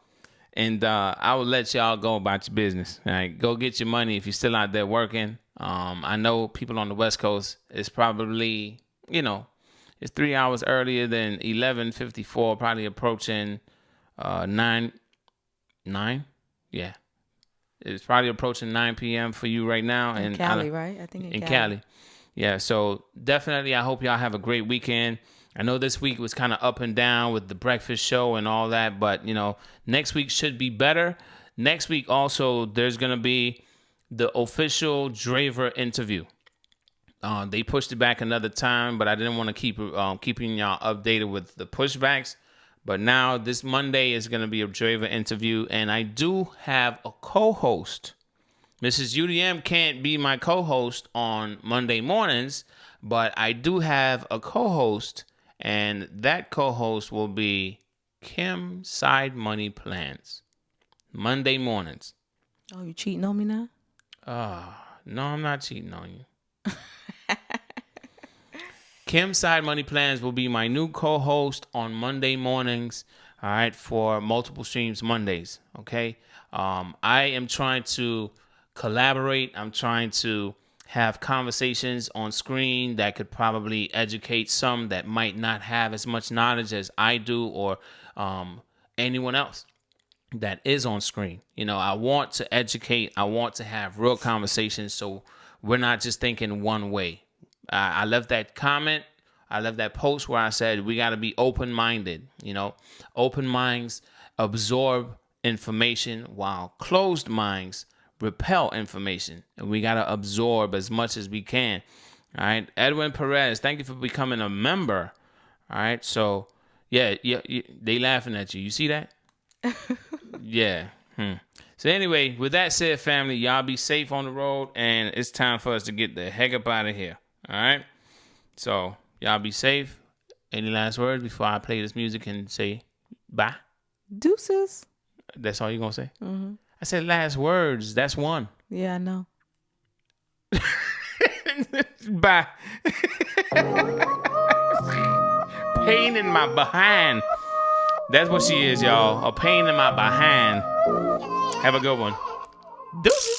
And I will let y'all go about your business. All right, go get your money if you're still out there working. I know people on the West Coast, it's probably, it's 3 hours earlier than 11:54, probably approaching 9. Yeah. It's probably approaching 9 p.m. for you right now. In Cali, right? I think in Cali. Yeah, so definitely I hope y'all have a great weekend. I know this week was kind of up and down with the breakfast show and all that, but, next week should be better. Next week also, there's going to be the official Draver interview. They pushed it back another time, but I didn't want to keep keeping y'all updated with the pushbacks. But now this Monday is going to be a Draver interview, and I do have a co-host. Mrs. UDM can't be my co-host on Monday mornings, but I do have a co-host, and that co-host will be Kim Side Money Plans. Monday mornings. Oh, you cheating on me now? No, I'm not cheating on you. Kim Side Money Plans will be my new co-host on Monday mornings, all right, for Multiple Streams Mondays, okay? I am trying to collaborate. I'm trying to have conversations on screen that could probably educate some that might not have as much knowledge as I do or anyone else that is on screen. I want to educate. I want to have real conversations so we're not just thinking one way. I left that comment. I left that post where I said we got to be open-minded. Open minds absorb information while closed minds repel information. And we got to absorb as much as we can. All right. Edwin Perez, thank you for becoming a member. All right. So, yeah, they laughing at you. You see that? Yeah. So anyway, with that said, family, y'all be safe on the road, and it's time for us to get the heck up out of here. All right? So, y'all be safe. Any last words before I play this music and say bye? Deuces. That's all you going to say? Mm-hmm. I said last words. That's one. Yeah, I know. Bye. Pain in my behind. That's what she is, y'all. A pain in my behind. Have a good one. Deuces.